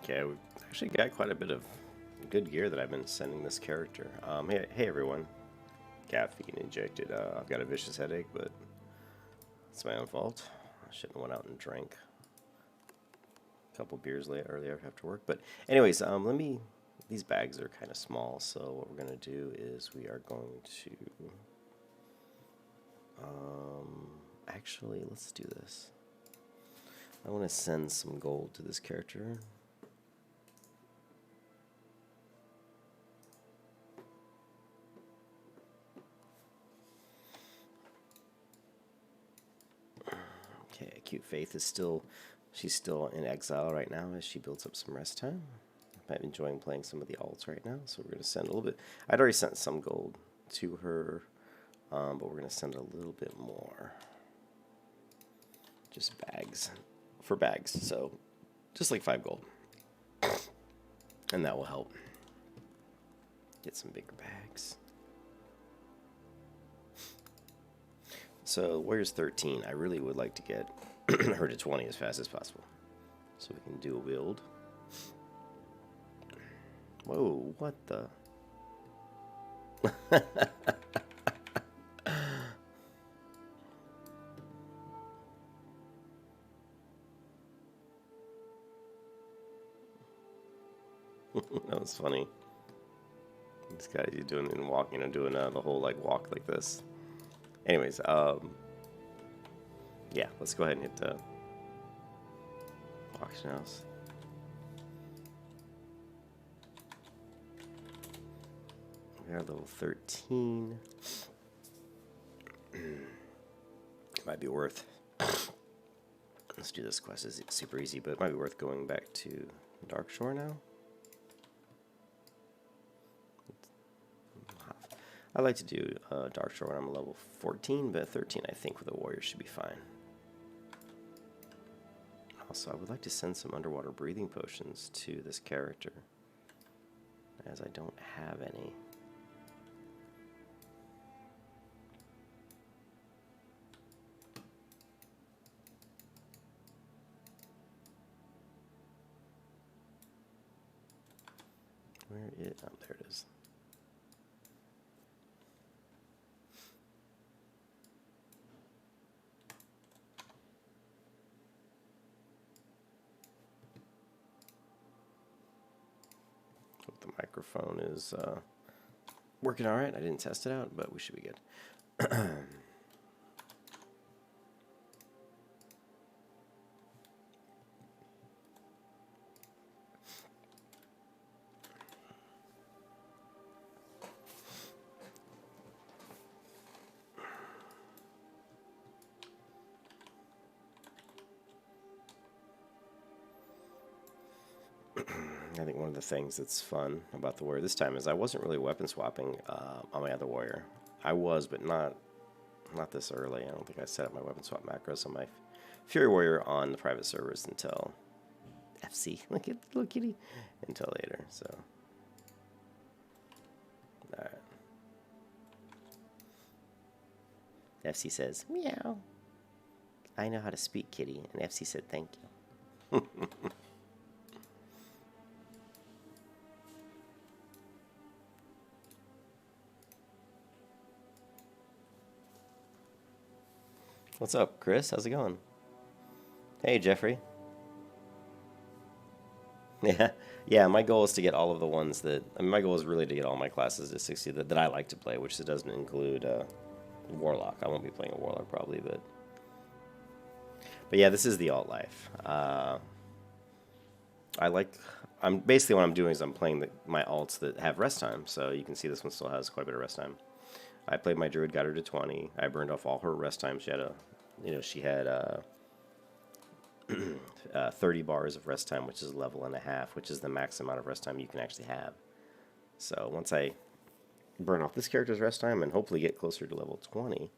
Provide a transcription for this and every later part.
Okay, we've actually got quite a bit of good gear that I've been sending this character. Hey everyone, caffeine injected. I've got a vicious headache, but it's my own fault. I shouldn't have went out and drank a couple beers earlier after work. But anyways, these bags are kind of small, so what we're gonna do is we are going to actually let's do this. I want to send some gold to this character. Okay, Cute Faith is she's still in exile right now as she builds up some rest time. I'm enjoying playing some of the alts right now, so we're going to send a little bit. I'd already sent some gold to her, but we're going to send a little bit more. Just bags. For bags, so just like 5 gold. And that will help get some bigger bags. So Warriors 13, I really would like to get her to 20 as fast as possible. So we can dual wield. Whoa, what the? That was funny. This guy doing and walk, doing the whole like walk like this. Anyways, yeah, let's go ahead and hit the auction house. We are level 13. It might be worth. Let's do this quest. It's super easy, but it might be worth going back to Darkshore now. I like to do Darkshore when I'm level 14, but 13 I think with a warrior should be fine. Also, I would like to send some underwater breathing potions to this character, as I don't have any. Where is... oh, there it is. The microphone is working all right. I didn't test it out, but we should be good. I think one of the things that's fun about the warrior this time is I wasn't really weapon swapping on my other warrior. I was, but not this early. I don't think I set up my weapon swap macros on my Fury Warrior on the private servers until FC. Look at little kitty. Until later. So, all right. FC says meow. I know how to speak, kitty, and FC said thank you. What's up, Chris? How's it going? Hey, Jeffrey. Yeah. My goal is to get all of the ones that... I mean, my goal is really to get all my classes to 60 that I like to play, which doesn't include Warlock. I won't be playing a Warlock probably, but yeah, this is the alt life. Basically what I'm doing is I'm playing my alts that have rest time. So you can see this one still has quite a bit of rest time. I played my druid, got her to 20. I burned off all her rest time. She had 30 bars of rest time, which is a level and a half, which is the max amount of rest time you can actually have. So once I burn off this character's rest time and hopefully get closer to level 20,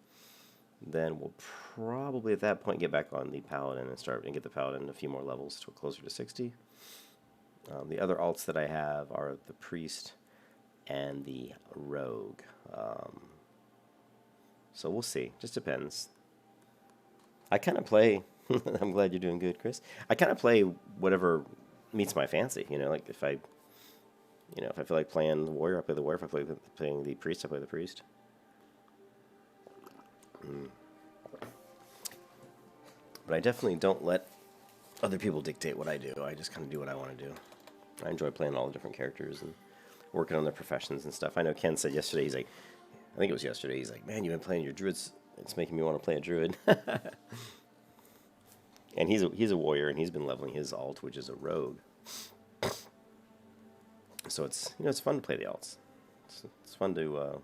then we'll probably at that point get back on the paladin and get the paladin a few more levels to closer to 60. The other alts that I have are the priest and the rogue. So we'll see. Just depends. I kind of play... I'm glad you're doing good, Chris. I kind of play whatever meets my fancy. You know, like if I feel like playing the warrior, I play the warrior. If I feel like playing the priest, I play the priest. But I definitely don't let other people dictate what I do. I just kind of do what I want to do. I enjoy playing all the different characters and working on their professions and stuff. I know Ken said yesterday, he's like, I think it was yesterday, he's like, man, you've been playing your druids. It's making me want to play a druid. And he's a warrior, and he's been leveling his alt, which is a rogue. So it's it's fun to play the alts. It's fun to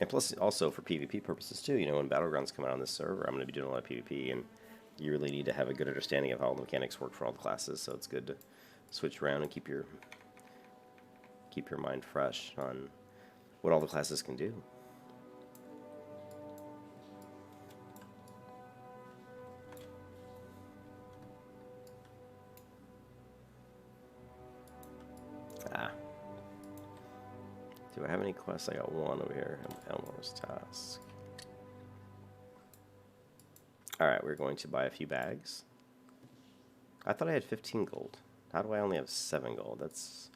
and plus also for PvP purposes too. You know, when Battlegrounds come out on this server, I'm going to be doing a lot of PvP, and you really need to have a good understanding of how all the mechanics work for all the classes. So it's good to switch around and keep your mind fresh on what all the classes can do. Do I have any quests? I got one over here. Elmore's task. Alright, we're going to buy a few bags. I thought I had 15 gold. How do I only have 7 gold? That's...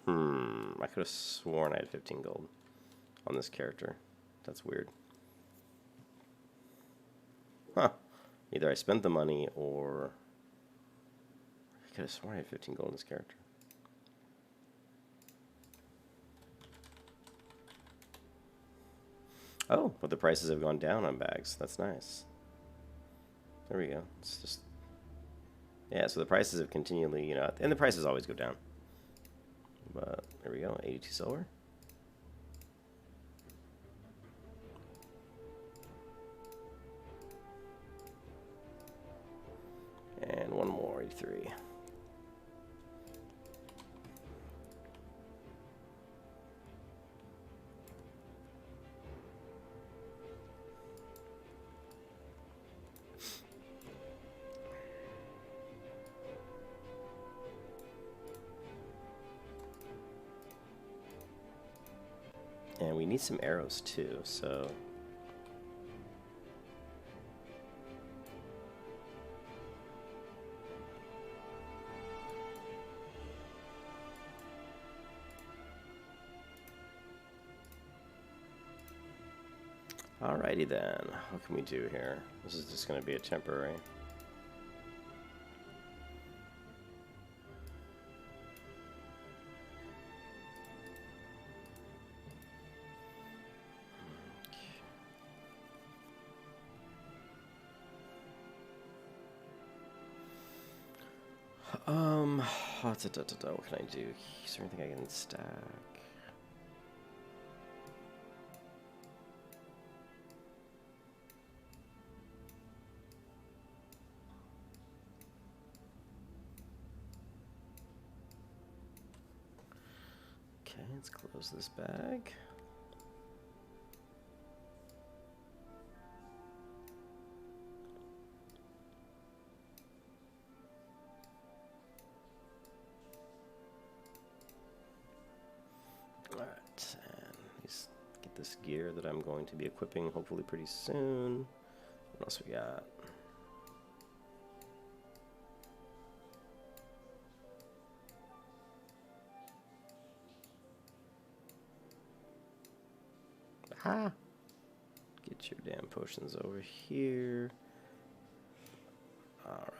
I could have sworn I had 15 gold on this character. That's weird. Huh. Either I spent the money or... I could have sworn I had 15 gold on this character. Oh, but the prices have gone down on bags. That's nice. There we go. It's just... Yeah, so the prices have continually, and the prices always go down. But there we go, 82 silver. And one more, 83. And we need some arrows too, so... Alrighty then, what can we do here? This is just going to be a temporary. What can I do? Is there anything I can stack? Okay, let's close this bag. Alright, and let's get this gear that I'm going to be equipping hopefully pretty soon. What else we got? Ah! Get your damn potions over here. Alright.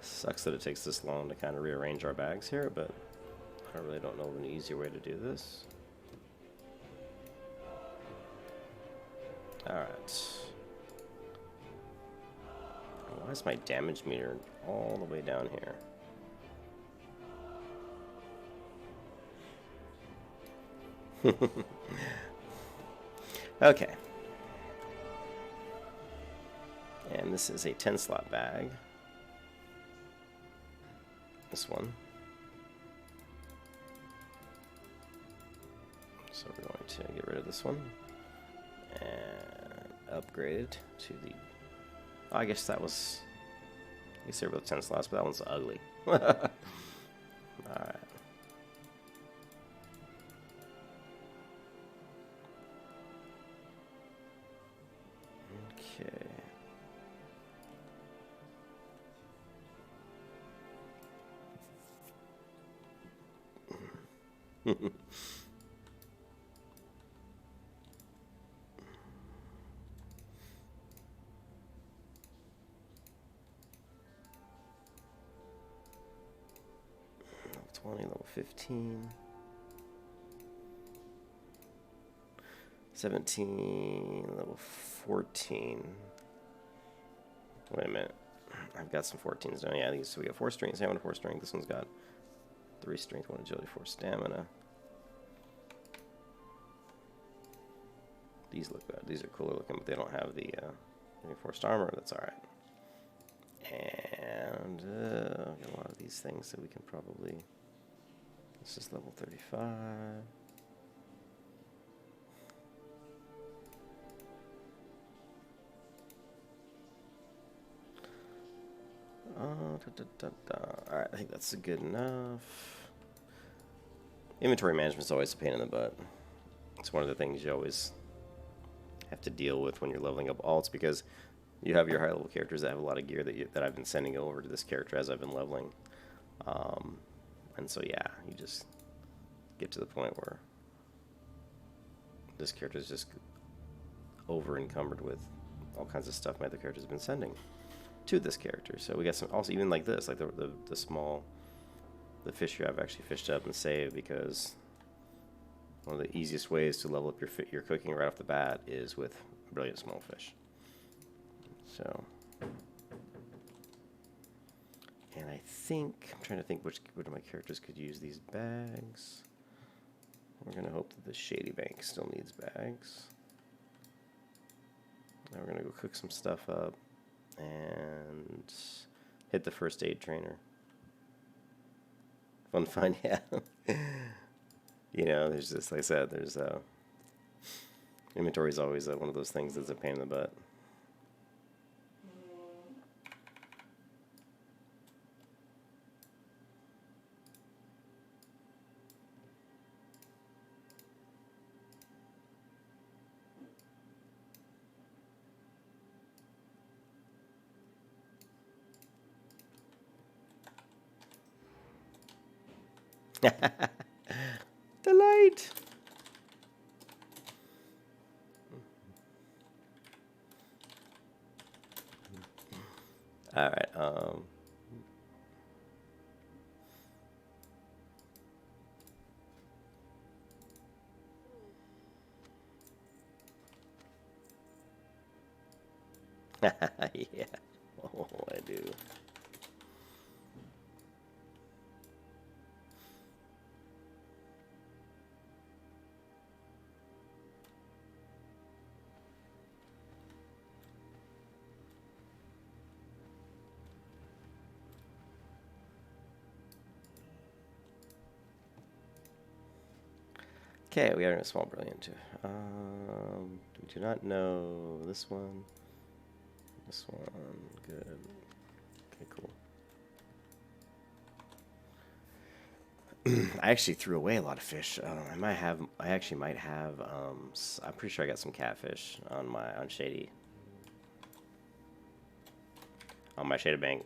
Sucks that it takes this long to kind of rearrange our bags here, but I really don't know of an easier way to do this. Alright. Why is my damage meter all the way down here? Okay. And this is a 10 slot bag. This one. So we're going to get rid of this one and upgrade it to the... Oh, I guess that was... I guess they're both 10 slots, but that one's ugly. Alright. Okay. 20, level 15. 17, level 14. Wait a minute. I've got some 14s down. Yeah, so we got 4 strength, 7 to 4 strength. This one's got 3 strength, 1 agility, 4 stamina. These look good. These are cooler looking, but they don't have the reinforced armor. That's alright. And got a lot of these things that we can probably... This is level 35. Alright, I think that's good enough. Inventory management is always a pain in the butt. It's one of the things you always have to deal with when you're leveling up alts, because you have your high level characters that have a lot of gear that I've been sending over to this character as I've been leveling. And so yeah, you just get to the point where this character is just over encumbered with all kinds of stuff my other characters have been sending to this character. So we got some, also even like this, like the small, the fish here I've actually fished up and saved, because one of the easiest ways to level up your cooking right off the bat is with brilliant small fish. So, and I think, I'm trying to think which of my characters could use these bags. We're going to hope that the Shady Bank still needs bags. Now we're going to go cook some stuff up and hit the first aid trainer. Fun to find, yeah. You know, there's just, like I said, there's inventory is always one of those things that's a pain in the butt. Delight. All right. Yeah. Oh, I do. Okay, we are in a small brilliant too. We do not know this one. This one, good. Okay, cool. I actually threw away a lot of fish. I actually might have. I'm pretty sure I got some catfish on Shady. On my Shady Bank.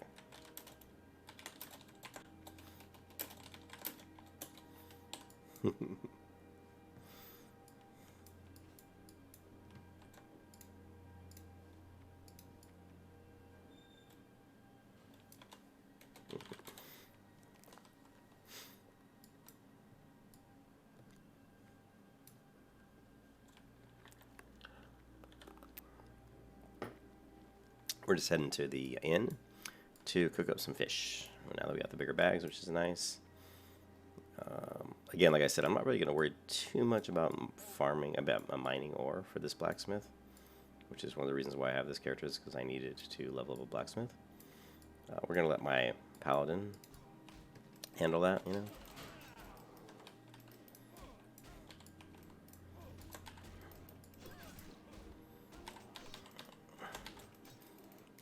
we're just heading to the inn to cook up some fish. Now that we got the bigger bags, which is nice. Again, like I said, I'm not really going to worry too much about farming, about mining ore for this blacksmith, which is one of the reasons why I have this character, is because I needed to level up a blacksmith. We're going to let my paladin handle that, you know.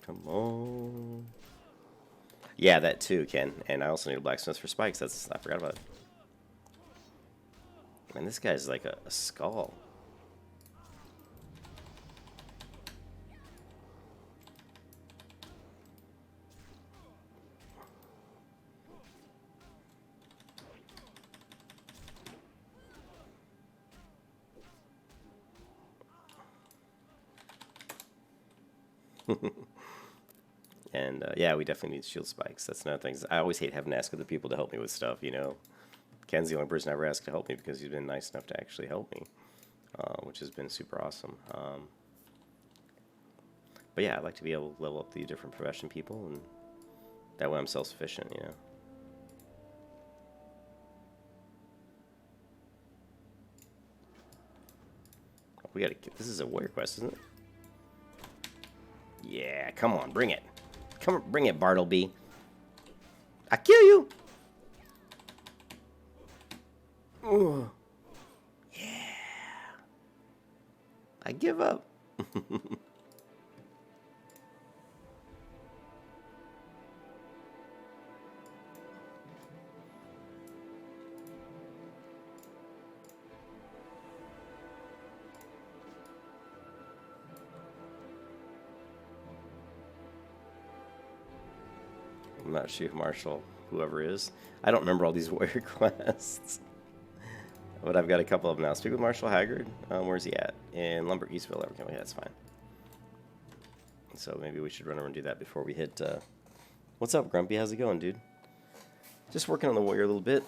Come on. Yeah, that too, Ken. And I also need a blacksmith for spikes. I forgot about it. Man, this guy's like a skull. And yeah, we definitely need shield spikes. That's another thing. I always hate having to ask other people to help me with stuff, you know. Ken's the only person I ever asked to help me because he's been nice enough to actually help me, which has been super awesome. But yeah, I'd like to be able to level up the different profession people, and that way I'm self-sufficient, you know. We gotta get, this is a warrior quest, isn't it? Yeah, come on, bring it. Come on, bring it, Bartleby. I kill you. Ooh. Yeah. I give up. I'm not Chief Marshal, whoever is. I don't remember all these warrior quests. But I've got a couple of them now. Speak with Marshal Haggard. Where's he at? In Lumber Eastville. Okay, yeah, that's fine. So maybe we should run over and do that before we hit... What's up, Grumpy? How's it going, dude? Just working on the warrior a little bit.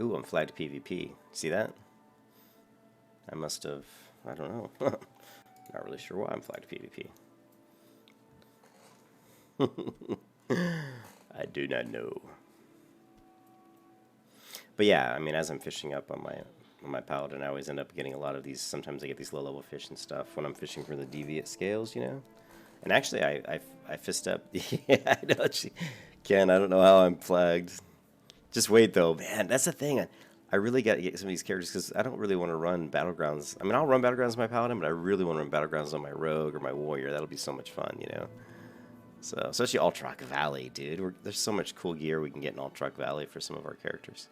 Ooh, I'm flagged PvP. See that? I must have... I don't know. Not really sure why I'm flagged PvP. I do not know. But yeah, I mean, as I'm fishing up on my paladin, I always end up getting a lot of these. Sometimes I get these low-level fish and stuff when I'm fishing for the deviate scales, you know? And actually, I fished up... yeah, I know. Ken, I don't know how I'm flagged. Just wait, though. Man, that's the thing. I really got to get some of these characters because I don't really want to run Battlegrounds. I mean, I'll run Battlegrounds on my Paladin, but I really want to run Battlegrounds on my Rogue or my Warrior. That'll be so much fun, you know? So, especially Altrock Valley, dude. There's so much cool gear we can get in Altrock Valley for some of our characters.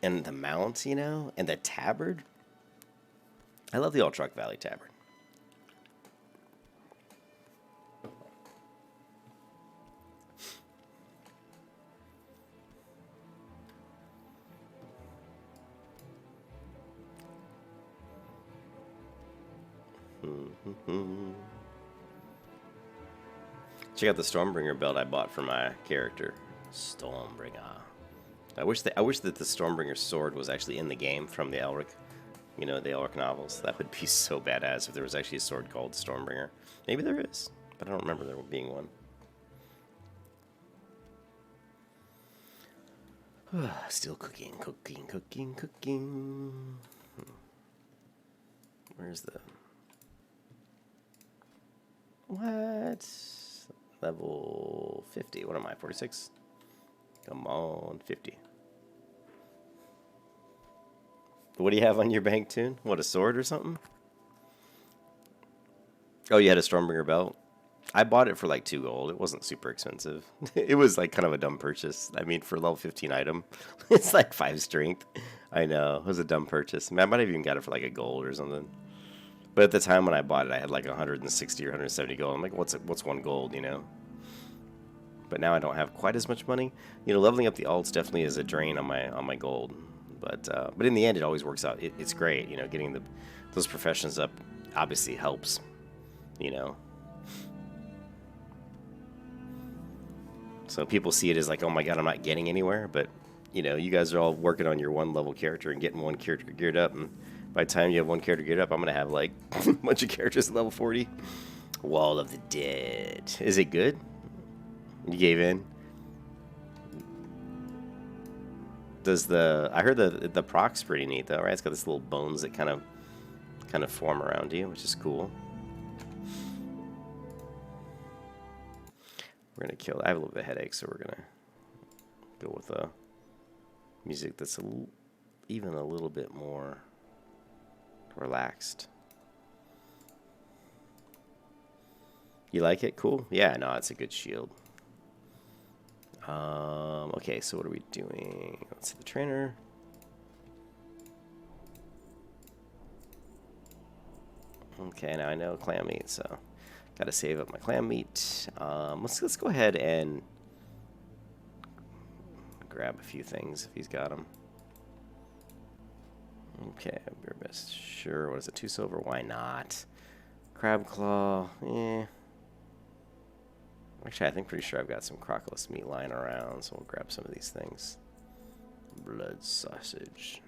And the mounts, you know? And the tabard. I love the Altrock Valley tabard. Check out the Stormbringer belt I bought for my character. Stormbringer. I wish that the Stormbringer sword was actually in the game from the Elric, you know, the Elric novels. That would be so badass if there was actually a sword called Stormbringer. Maybe there is, but I don't remember there being one. Still cooking. Where's the... What? Level 50. What am I, 46? Come on, 50. What do you have on your bank tune? What, a sword or something? Oh, you had a Stormbringer belt? I bought it for like 2 gold. It wasn't super expensive. It was like kind of a dumb purchase. I mean, for level 15 item, it's like 5 strength. I know. It was a dumb purchase. I might have even got it for like a gold or something. But at the time when I bought it, I had like 160 or 170 gold. I'm like, what's 1 gold, you know? But now I don't have quite as much money. You know, leveling up the alts definitely is a drain on my gold. But in the end, it always works out. It's great, you know, getting those professions up obviously helps, you know. So people see it as like, oh my god, I'm not getting anywhere, but you know, you guys are all working on your 1 level character and getting 1 character geared up, and by the time you have 1 character geared up, I'm gonna have like a bunch of characters at level 40. Wall of the Dead. Is it good? You gave in? I heard the proc's pretty neat though, right? It's got this little bones that kind of form around you, which is cool. We're gonna kill. I have a little bit of headache, so we're gonna go with music that's even a little bit more relaxed. You like it? Cool. Yeah, no, it's a good shield. Okay, so what are we doing? Let's see the trainer. Okay, now I know clam meat, so gotta save up my clam meat. Let's go ahead and grab a few things if he's got them. Okay, beer best. Sure. What is it? 2 silver? Why not? Crab claw. Eh. Actually, I think pretty sure I've got some crocodile meat lying around, so we'll grab some of these things. Blood sausage.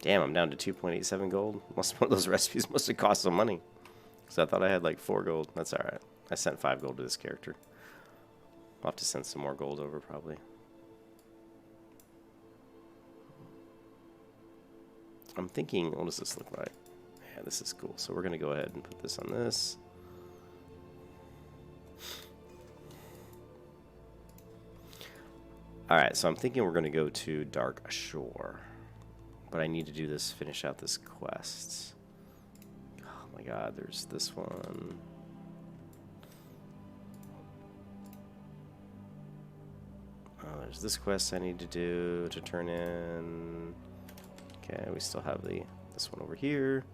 Damn, I'm down to 2.87 gold. One of those recipes must have cost some money. So I thought I had like 4 gold. That's alright. I sent 5 gold to this character. I'll have to send some more gold over probably. I'm thinking, what does this look like? Yeah, this is cool. So we're going to go ahead and put this on this. Alright, so I'm thinking we're going to go to Dark Shore. But I need to do this, finish out this quest. Oh my god, there's this one. Oh, there's this quest I need to do to turn in. Okay, we still have this one over here.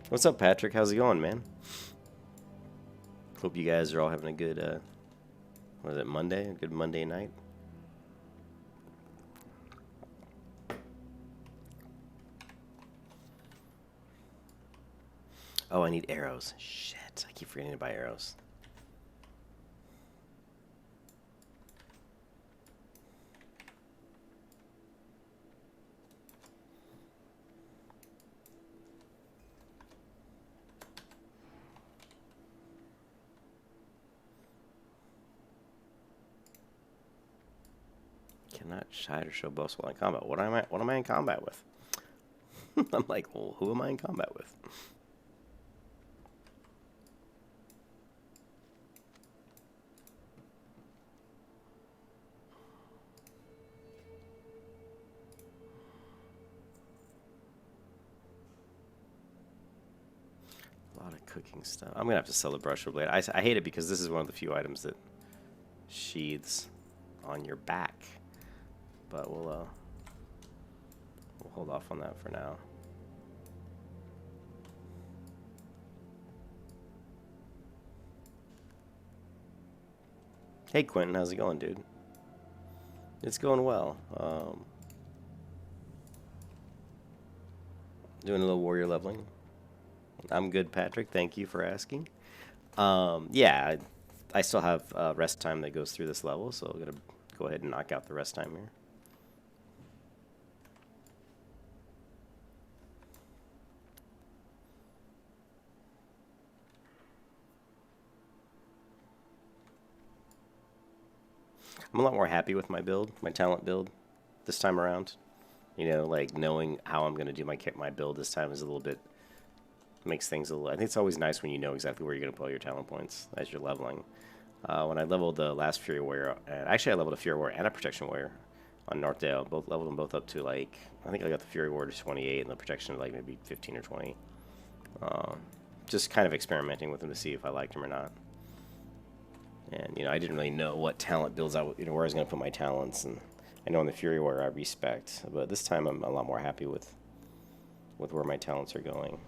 What's up, Patrick? How's it going, man? Hope you guys are all having a good, what is it, Monday? A good Monday night? Oh, I need arrows. Shit, I keep forgetting to buy arrows. Cannot hide or show boast while in combat. What am I in combat with? I'm like, well, who am I in combat with? A lot of cooking stuff. I'm gonna have to sell the brusher blade. I hate it because this is one of the few items that sheathes on your back. But we'll hold off on that for now. Hey Quentin, how's it going, dude? It's going well. Doing a little warrior leveling. I'm good, Patrick. Thank you for asking. Yeah, I still have rest time that goes through this level, so I'm gonna go ahead and knock out the rest time here. I'm a lot more happy with my build, my talent build, this time around. You know, like knowing how I'm gonna do my build this time is a little bit makes things a little. I think it's always nice when you know exactly where you're gonna put all your talent points as you're leveling. When I leveled the last Fury Warrior, actually I leveled a Fury Warrior and a Protection Warrior on Northdale. Both leveled them both up to like I think I got the Fury Warrior to 28 and the Protection to like maybe 15 or 20. Just kind of experimenting with them to see if I liked them or not. And, you know, I didn't really know what talent builds out, you know, where I was going to put my talents. And I know in the Fury Warrior I respect. But this time I'm a lot more happy with with where my talents are going.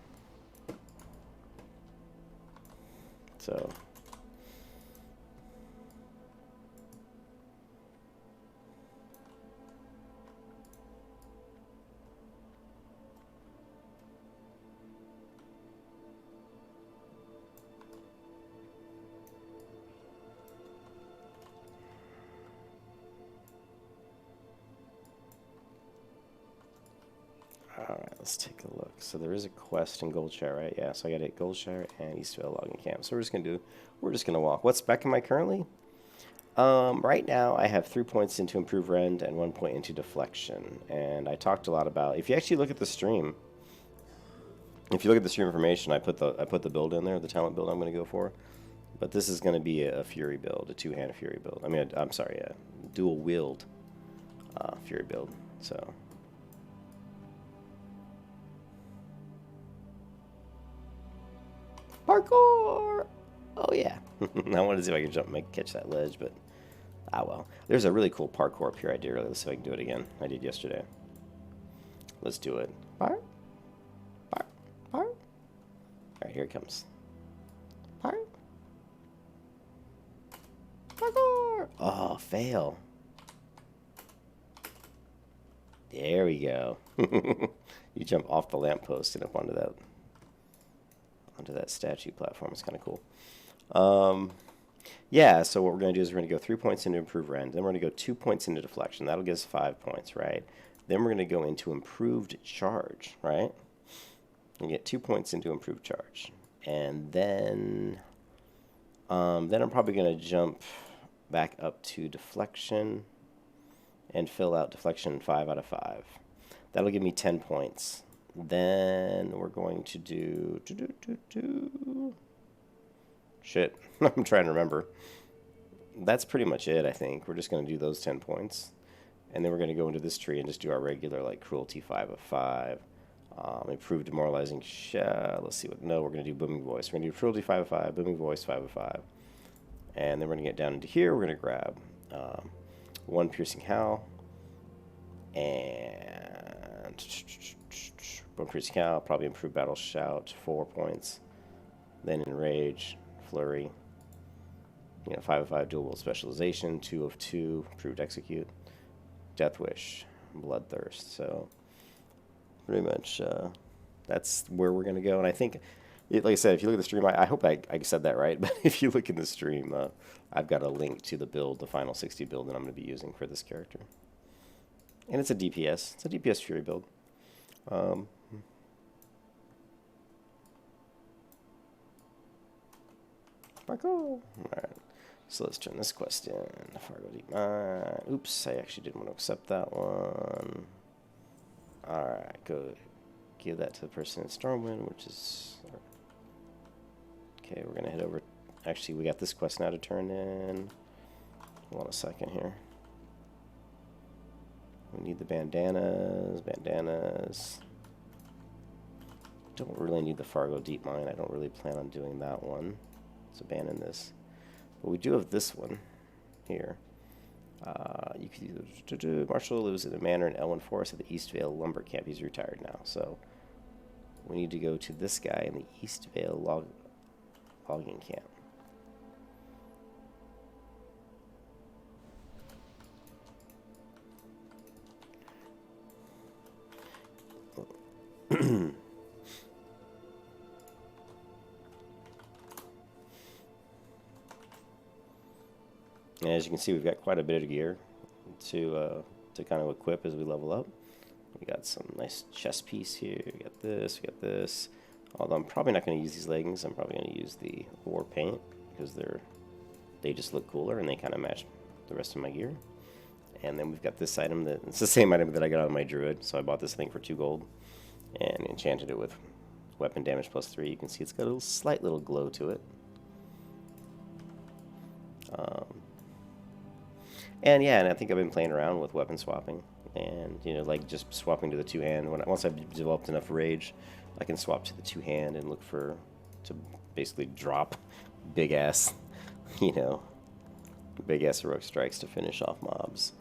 So alright, let's take a look. So there is a quest in Goldshire, right? Yeah, so I gotta hit Goldshire and Eastvale Logging Camp. So we're just gonna walk. What spec am I currently? Right now I have 3 points into Improve Rend and 1 point into Deflection. And I talked a lot about, if you actually look at the stream, if you look at the stream information, I put the build in there, the talent build I'm gonna go for. But this is gonna be a Fury build, a 2-hand Fury build. I mean, I'm sorry, a dual wield Fury build. So parkour! Oh yeah. I wanted to see if I could jump and catch that ledge, but ah well. There's a really cool parkour up here I did earlier. Let's see if I can do it again. I did yesterday. Let's do it. Park. Park. Park. Alright, here it comes. Park. Parkour! Oh, fail. There we go. You jump off the lamppost and up onto that statue platform. It's kind of cool. Yeah, so what we're going to do is we're going to go 3 points into Improved Rend. Then we're going to go 2 points into Deflection. That'll give us 5 points, right? Then we're going to go into Improved Charge, right? And get 2 points into Improved Charge. And then I'm probably going to jump back up to Deflection and fill out Deflection 5 out of 5. That'll give me 10 points. Then we're going to do... Shit, I'm trying to remember. That's pretty much it, I think. We're just going to do those 10 points. And then we're going to go into this tree and just do our regular, like, Cruelty 5 of 5. Improved Demoralizing let's see what... No, we're going to do Booming Voice. We're going to do Cruelty 5 of 5, Booming Voice 5 of 5. And then we're going to get down into here. We're going to grab 1 Piercing Howl. And... 1 Piercing Howl, probably Improved Battle Shout, 4 points. Then Enrage, Flurry. 5 of 5 Dual Specialization, 2 of 2, Improved Execute. Death Wish, Bloodthirst. So, pretty much that's where we're going to go. And I think, like I said, if you look at the stream, I hope I said that right. But if you look in the stream, I've got a link to the build, the final 60 build that I'm going to be using for this character. And it's a DPS. It's a DPS Fury build. Parkour. Alright. So let's turn this quest in. Fargo Deep Mine. Oops, I actually didn't want to accept that one. Alright, go give that to the person in Stormwind, which is... Okay, we're going to head over... Actually, we got this quest now to turn in. Hold on a second here. We need the bandanas. Don't really need the Fargo Deep Mine. I don't really plan on doing that one. Let's abandon this. But we do have this one here. You could use Marshall lives in a manor in Elwyn Forest at the Eastvale Lumber Camp. He's retired now, so we need to go to this guy in the Eastvale Logging Camp. And as you can see, we've got quite a bit of gear to kind of equip as we level up. We got some nice chest piece here. We got this. Although I'm probably not going to use these leggings. I'm probably going to use the war paint because they just look cooler and they kind of match the rest of my gear. And then we've got this item it's the same item that I got out of my druid. So I bought this thing for 2 gold and enchanted it with weapon damage plus 3. You can see it's got a slight little glow to it. And yeah, and I think I've been playing around with weapon swapping, and like just swapping to the 2-hand. Once I've developed enough rage, I can swap to the 2-hand and look to basically drop big ass heroic strikes to finish off mobs.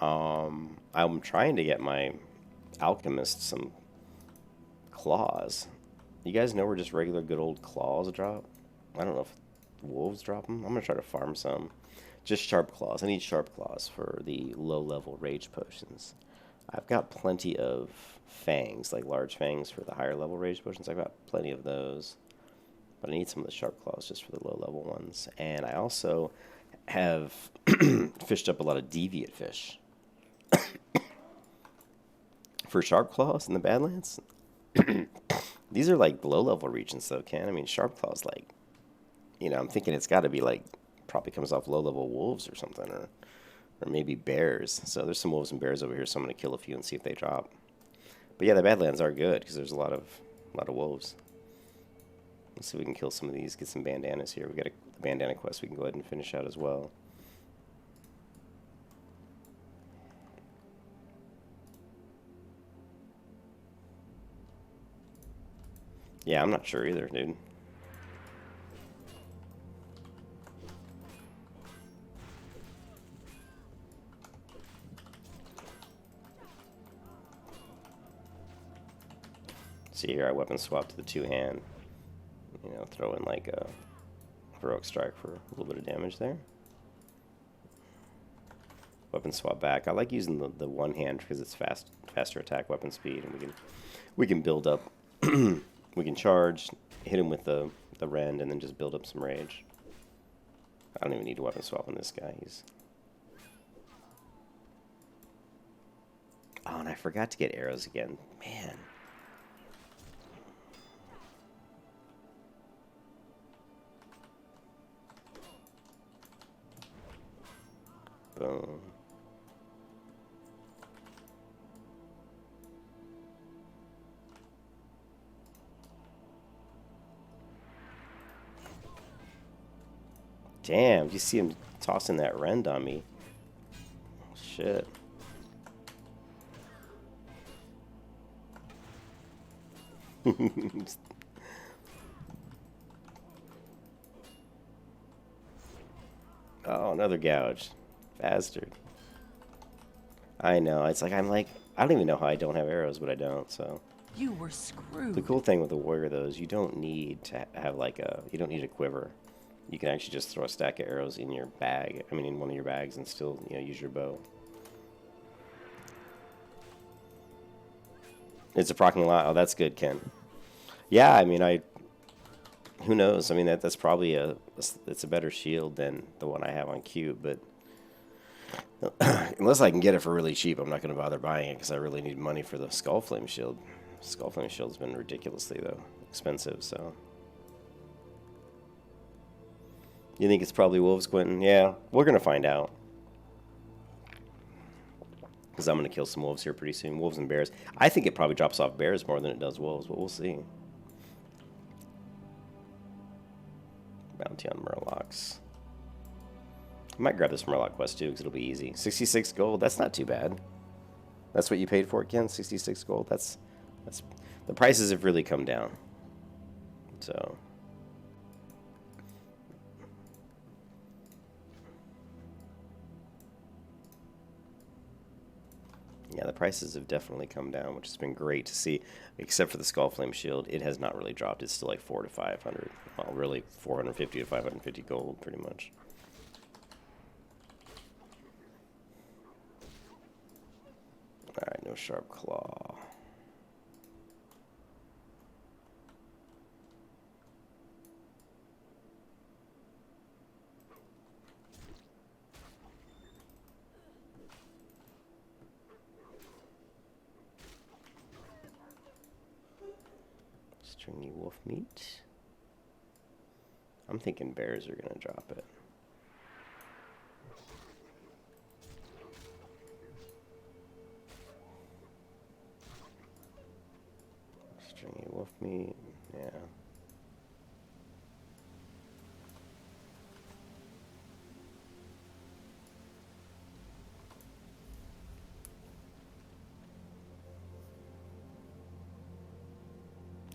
I'm trying to get my alchemist some claws. You guys know where just regular good old claws drop? I don't know if wolves drop them. I'm going to try to farm some. Just sharp claws. I need sharp claws for the low-level rage potions. I've got plenty of fangs, like large fangs for the higher-level rage potions. I've got plenty of those. But I need some of the sharp claws just for the low-level ones. And I also have fished up a lot of deviate fish. For sharp claws in the Badlands? These are like low-level regions, though, Ken. I mean, sharp claws, like, you know, I'm thinking it's got to be like, probably comes off low-level wolves or something, or maybe bears. So there's some wolves and bears over here, so I'm going to kill a few and see if they drop. But yeah, the Badlands are good because there's a lot of wolves. Let's see if we can kill some of these, get some bandanas here. We got a bandana quest we can go ahead and finish out as well. Yeah, I'm not sure either, dude. See here, I weapon swap to the two-hand. You know, throw in like a heroic strike for a little bit of damage there. Weapon swap back. I like using the one hand because it's faster attack weapon speed, and we can build up. We can charge, hit him with the rend, and then just build up some rage. I don't even need to weapon swap on this guy. Oh, and I forgot to get arrows again. Man. Boom. Damn, you see him tossing that rend on me. Shit. Oh, another gouge. Bastard. I know. It's like I don't even know how I don't have arrows, but I don't, so. You were screwed. The cool thing with the warrior, though, is you don't need to have you don't need a quiver. You can actually just throw a stack of arrows in your bag, in one of your bags, and still, use your bow. It's a proccing lot. Oh, that's good, Ken. Yeah, who knows? I mean, that's probably it's a better shield than the one I have on Cube, but unless I can get it for really cheap, I'm not going to bother buying it because I really need money for the Skullflame shield. Skullflame shield's been ridiculously, though, expensive, so. You think it's probably wolves, Quentin? Yeah, we're going to find out. Because I'm going to kill some wolves here pretty soon. Wolves and bears. I think it probably drops off bears more than it does wolves, but we'll see. Bounty on Murlocs. I might grab this Murloc quest too, because it'll be easy. 66 gold, that's not too bad. That's what you paid for it, Ken? 66 gold? That's the prices have really come down. So. Yeah, the prices have definitely come down, which has been great to see. Except for the Skullflame shield, it has not really dropped. It's still like 400 to 500. Well, really 450 to 550 gold, pretty much. Alright, no sharp claw. Stringy wolf meat. I'm thinking bears are gonna drop it. Stringy wolf meat, yeah.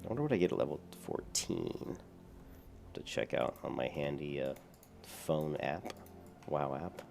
I wonder what I get at level 14 to check out on my handy phone app, WoW app.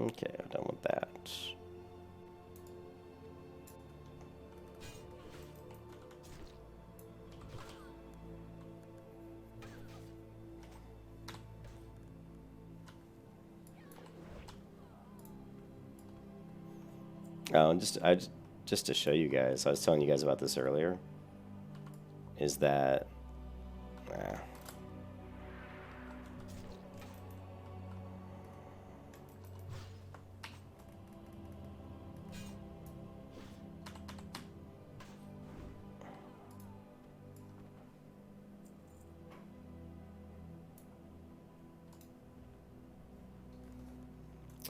Okay, I'm done with that. Oh, and just to show you guys, I was telling you guys about this earlier. Is that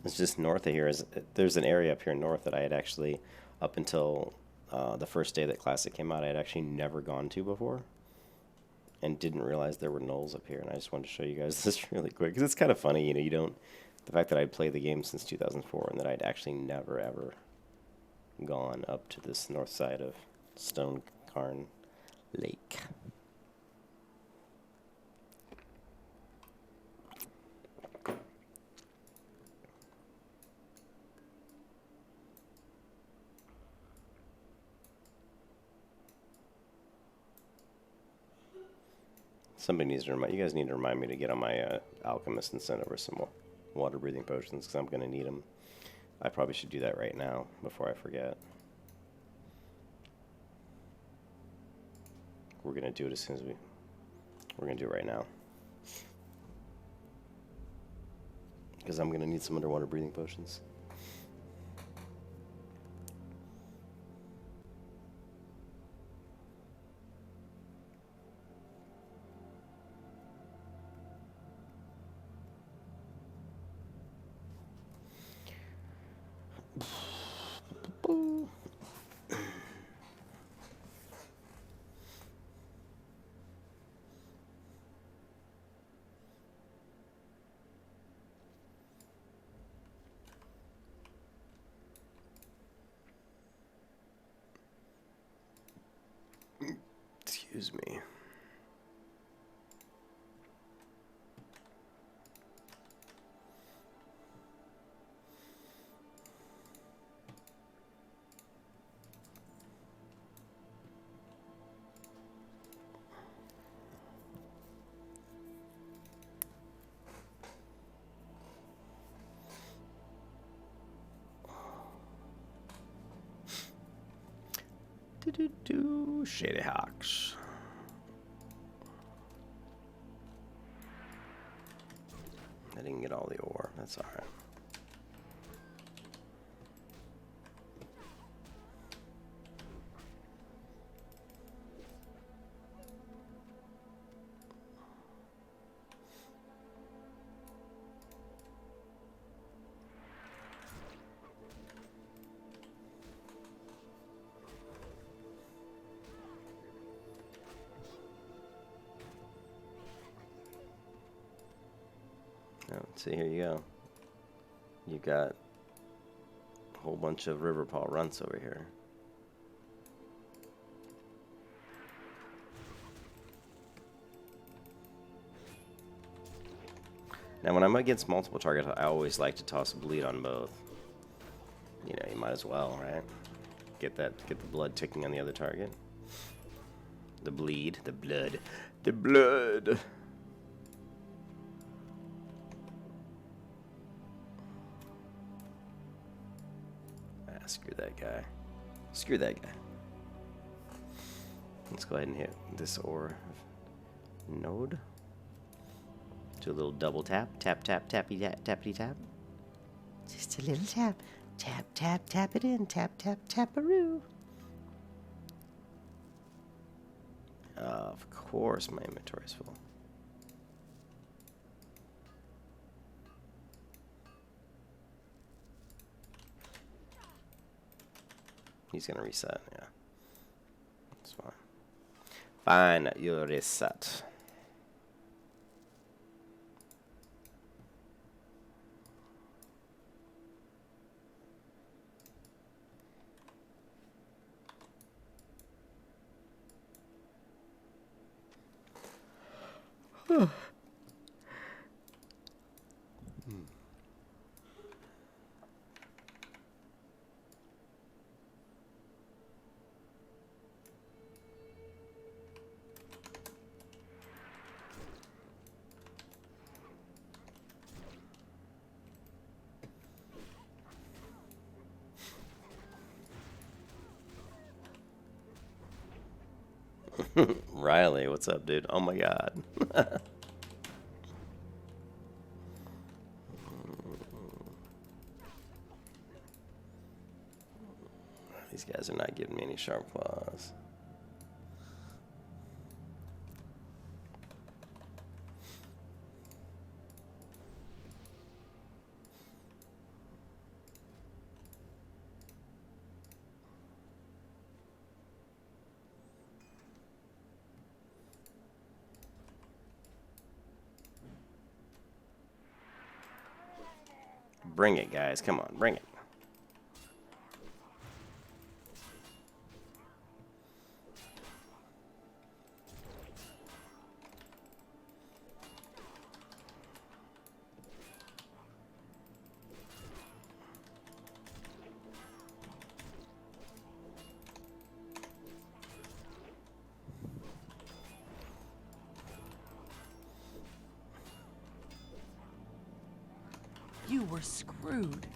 it's just north of here. There's an area up here north that I had actually, up until the first day that Classic came out, I had actually never gone to before, and didn't realize there were gnolls up here. And I just wanted to show you guys this really quick because it's kind of funny, you know. You don't, the fact that I'd played the game since 2004 and that I'd actually never ever gone up to this north side of Stonecarn Lake. Somebody needs to remind you guys need to remind me to get on my alchemist and send over some more water breathing potions because I'm gonna need them. I probably should do that right now before I forget. We're gonna do it as soon as we're gonna do it right now because I'm gonna need some underwater breathing potions. Excuse me. Shady Hawks. I didn't get all the ore. That's all right. Oh, see, here you go. You got a whole bunch of Riverpaw runts over here. Now, when I'm against multiple targets, I always like to toss a bleed on both. You know, you might as well, right? Get the blood ticking on the other target. The bleed, the blood, the blood. Ah, screw that guy. Screw that guy. Let's go ahead and hit this ore node. Do a little double tap. Tap, tap, tappy, tap, tappity, tap. Just a little tap. Tap, tap, tap it in. Tap, tap, tap-a-roo. Of course my inventory's full. He's gonna reset, yeah. That's fine. Fine, you reset. Riley, what's up, dude? Oh my god. These guys are not giving me any sharp claws. Bring it, guys. Come on, bring it. You were screwed.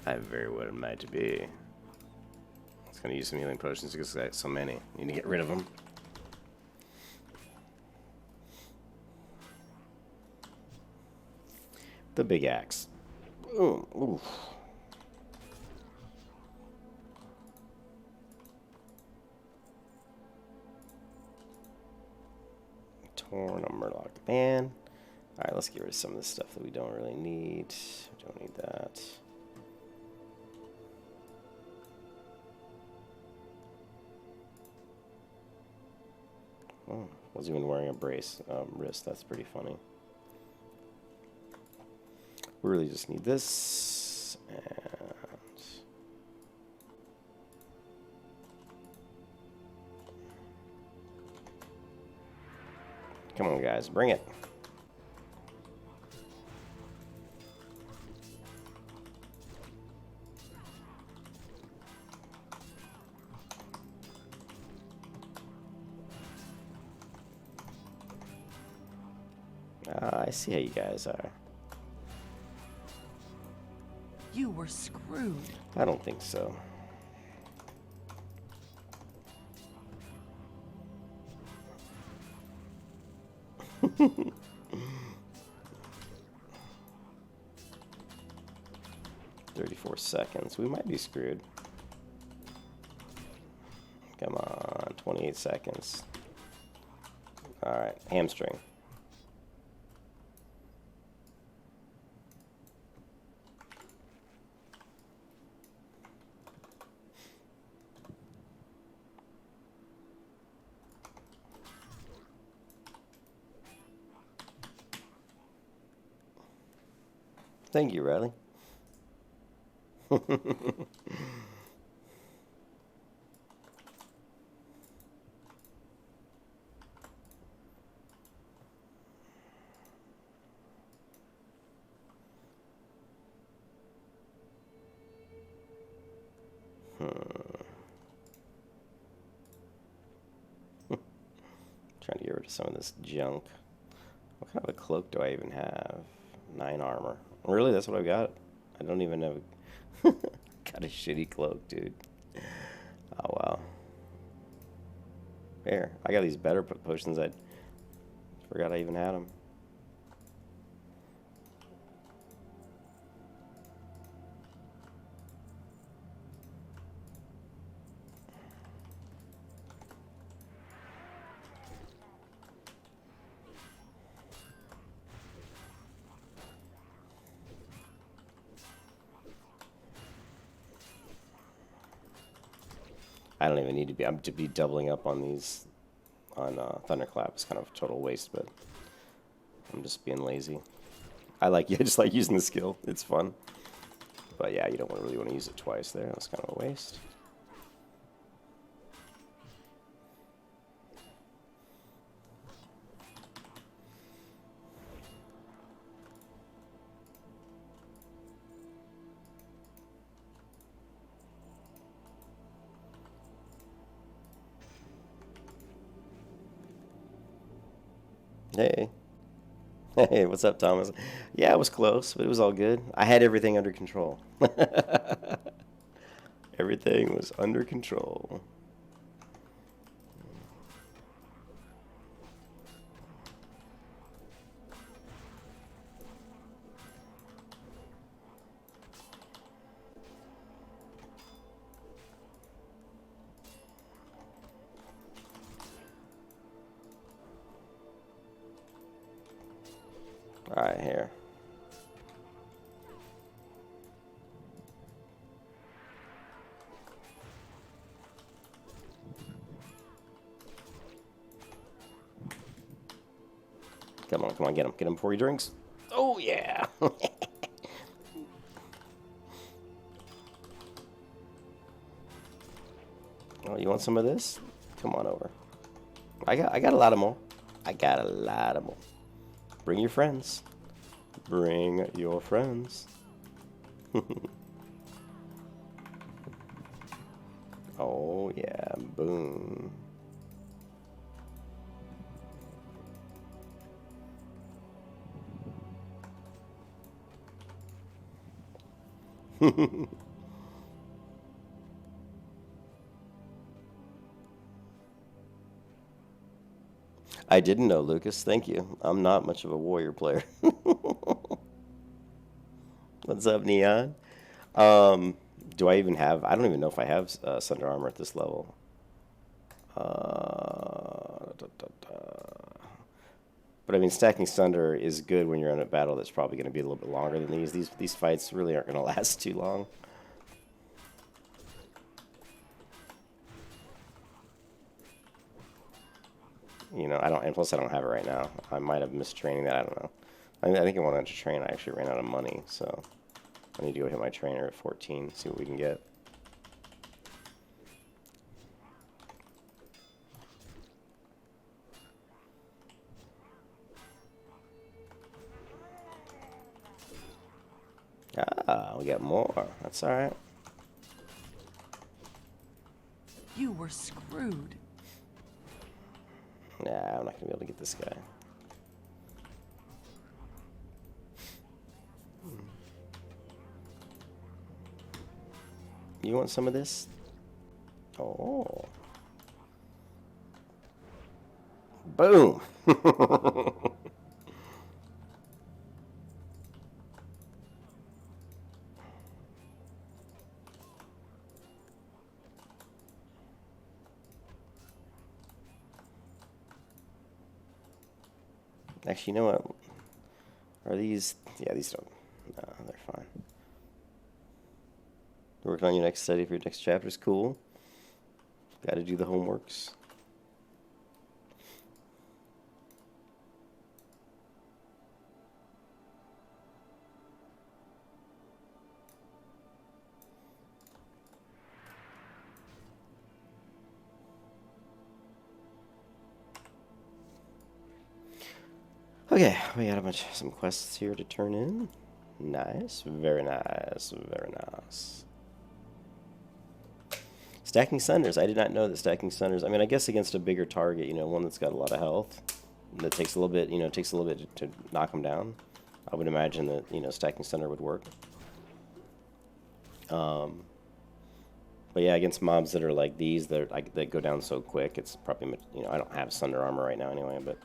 I very well might be. I was going to use some healing potions because I got so many. Need to get rid of them. The big axe. Boom. Oof. Torn on Murloc the Man. Alright, let's get rid of some of this stuff that we don't really need. We don't need that. Oh, wasn't even wearing a brace wrist. That's pretty funny. We really just need this. And come on, guys, bring it. I see how you guys are. You were screwed. I don't think so. "34 seconds. We might be screwed. Come on, 28 seconds. Alright, hamstring. Thank you, Riley. Trying to get rid of some of this junk. What kind of a cloak do I even have? 9 armor. Really? That's what I've got? I don't even have a got a shitty cloak, dude. Oh, wow. There. I got these better potions. I forgot I even had them. I don't even need to be. I'm to be doubling up on these on Thunderclap. It's kind of a total waste, but I'm just being lazy. I like just like using the skill. It's fun. But yeah, you don't really want to use it twice there. That's kind of a waste. Hey. Hey, what's up, Thomas? Yeah, it was close, but it was all good. I had everything under control. Everything was under control. All right, here. Come on, get him before he drinks. Oh, yeah. Oh, you want some of this? Come on over. I got a lot of more. I got a lot of more. Bring your friends. Bring your friends. Oh, yeah. Boom. I didn't know, Lucas. Thank you. I'm not much of a warrior player. What's up, Neon? Do I even have... I don't even know if I have Thunder Armor at this level. But I mean, stacking Thunder is good when you're in a battle that's probably going to be a little bit longer than these. These fights really aren't going to last too long. You know, I don't, and plus I don't have it right now. I might have missed training that. I don't know. I think I wanted to train. I actually ran out of money, so I need to go hit my trainer at 14. See what we can get. Ah, we got more. That's all right. You were screwed. Nah, I'm not gonna be able to get this guy. You want some of this? Oh. Boom. Actually, you know what? Are these... Yeah, these don't... No, they're fine. Working on your next study for your next chapter is cool. Got to do the homeworks. Okay, we got some quests here to turn in. Nice, very nice, very nice. Stacking Sunders. I did not know that Stacking Sunders. I mean, I guess against a bigger target, you know, one that's got a lot of health, that takes a little bit, you know, takes a little bit to knock them down. I would imagine that, you know, Stacking Sunder would work. But yeah, against mobs that are like these, that go down so quick, it's probably, you know, I don't have Sunder armor right now anyway, but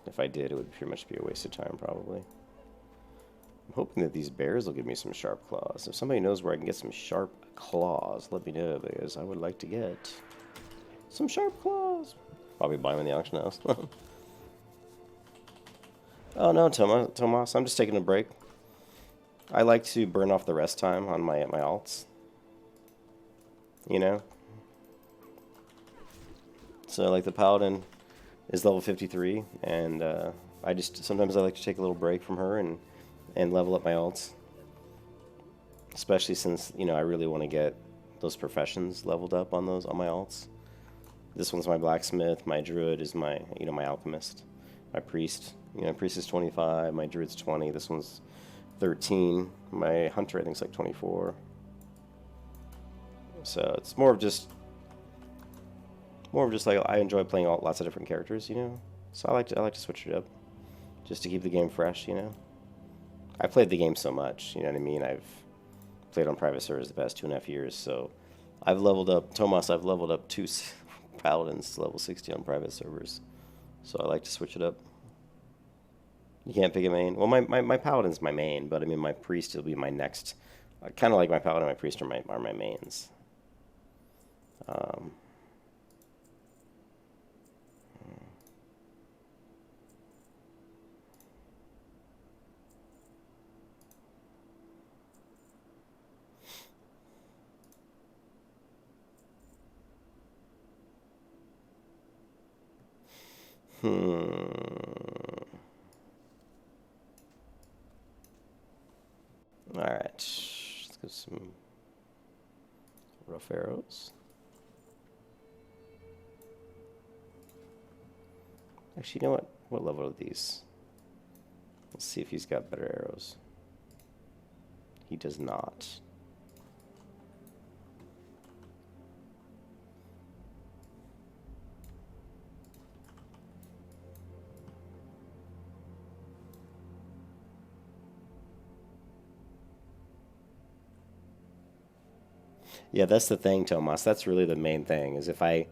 if I did, it would pretty much be a waste of time, probably. I'm hoping that these bears will give me some sharp claws. If somebody knows where I can get some sharp claws, let me know, because I would like to get some sharp claws. Probably buy them in the auction house. Oh no, Tomas, I'm just taking a break. I like to burn off the rest time on my alts. You know? So like the paladin is level 53, and sometimes I like to take a little break from her and level up my alts, especially since I really want to get those professions leveled up on my alts. This one's my blacksmith, my druid is my my alchemist, my priest. Priest is 25, my druid's 20. This one's 13. My hunter I think is like 24. So it's more of just like I enjoy playing lots of different characters, So I like to switch it up, just to keep the game fresh, I played the game so much, you know what I mean. I've played on private servers the past 2.5 years, so I've leveled up Tomas. I've leveled up 2 paladins to level 60 on private servers, so I like to switch it up. You can't pick a main. Well, my paladin's my main, but I mean my priest will be my next. Kind of like my paladin and my priest are my mains. Alright, let's get some rough arrows. Actually, you know what? What level are these? Let's see if he's got better arrows. He does not. Yeah, that's the thing, Tomas. That's really the main thing. Is if I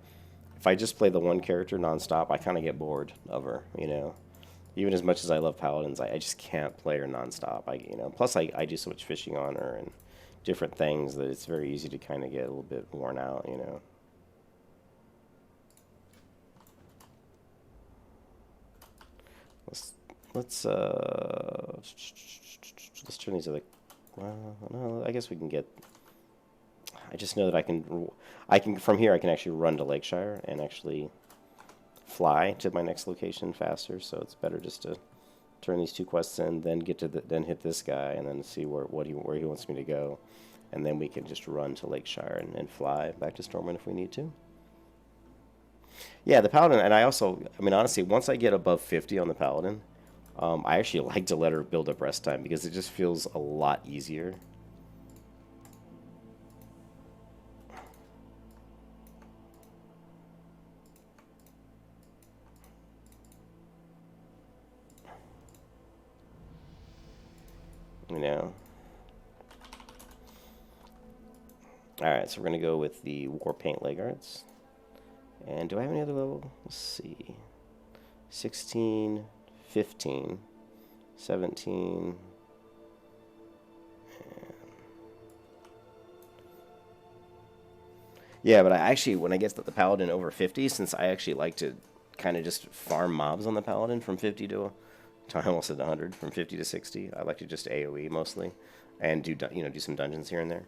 just play the one character nonstop, I kind of get bored of her. Even as much as I love paladins, I just can't play her nonstop. Plus I do so much fishing on her and different things that it's very easy to kind of get a little bit worn out. Let's turn these other. Well, no, I guess we can get. I just know that I can from here I can actually run to Lakeshire and actually fly to my next location faster. So it's better just to turn these 2 quests in, then then hit this guy, and then see where he wants me to go, and then we can just run to Lakeshire and fly back to Stormwind if we need to. Yeah, the paladin, and I mean honestly, once I get above 50 on the paladin, I actually like to let her build up rest time because it just feels a lot easier. Alright, so we're going to go with the War Paint Legguards. And do I have any other level? Let's see. 16, 15, 17. Yeah, but when I get the Paladin over 50, since I actually like to kind of just farm mobs on the Paladin from 50 to... I almost said 100, from 50 to 60. I like to just AoE mostly, and do some dungeons here and there.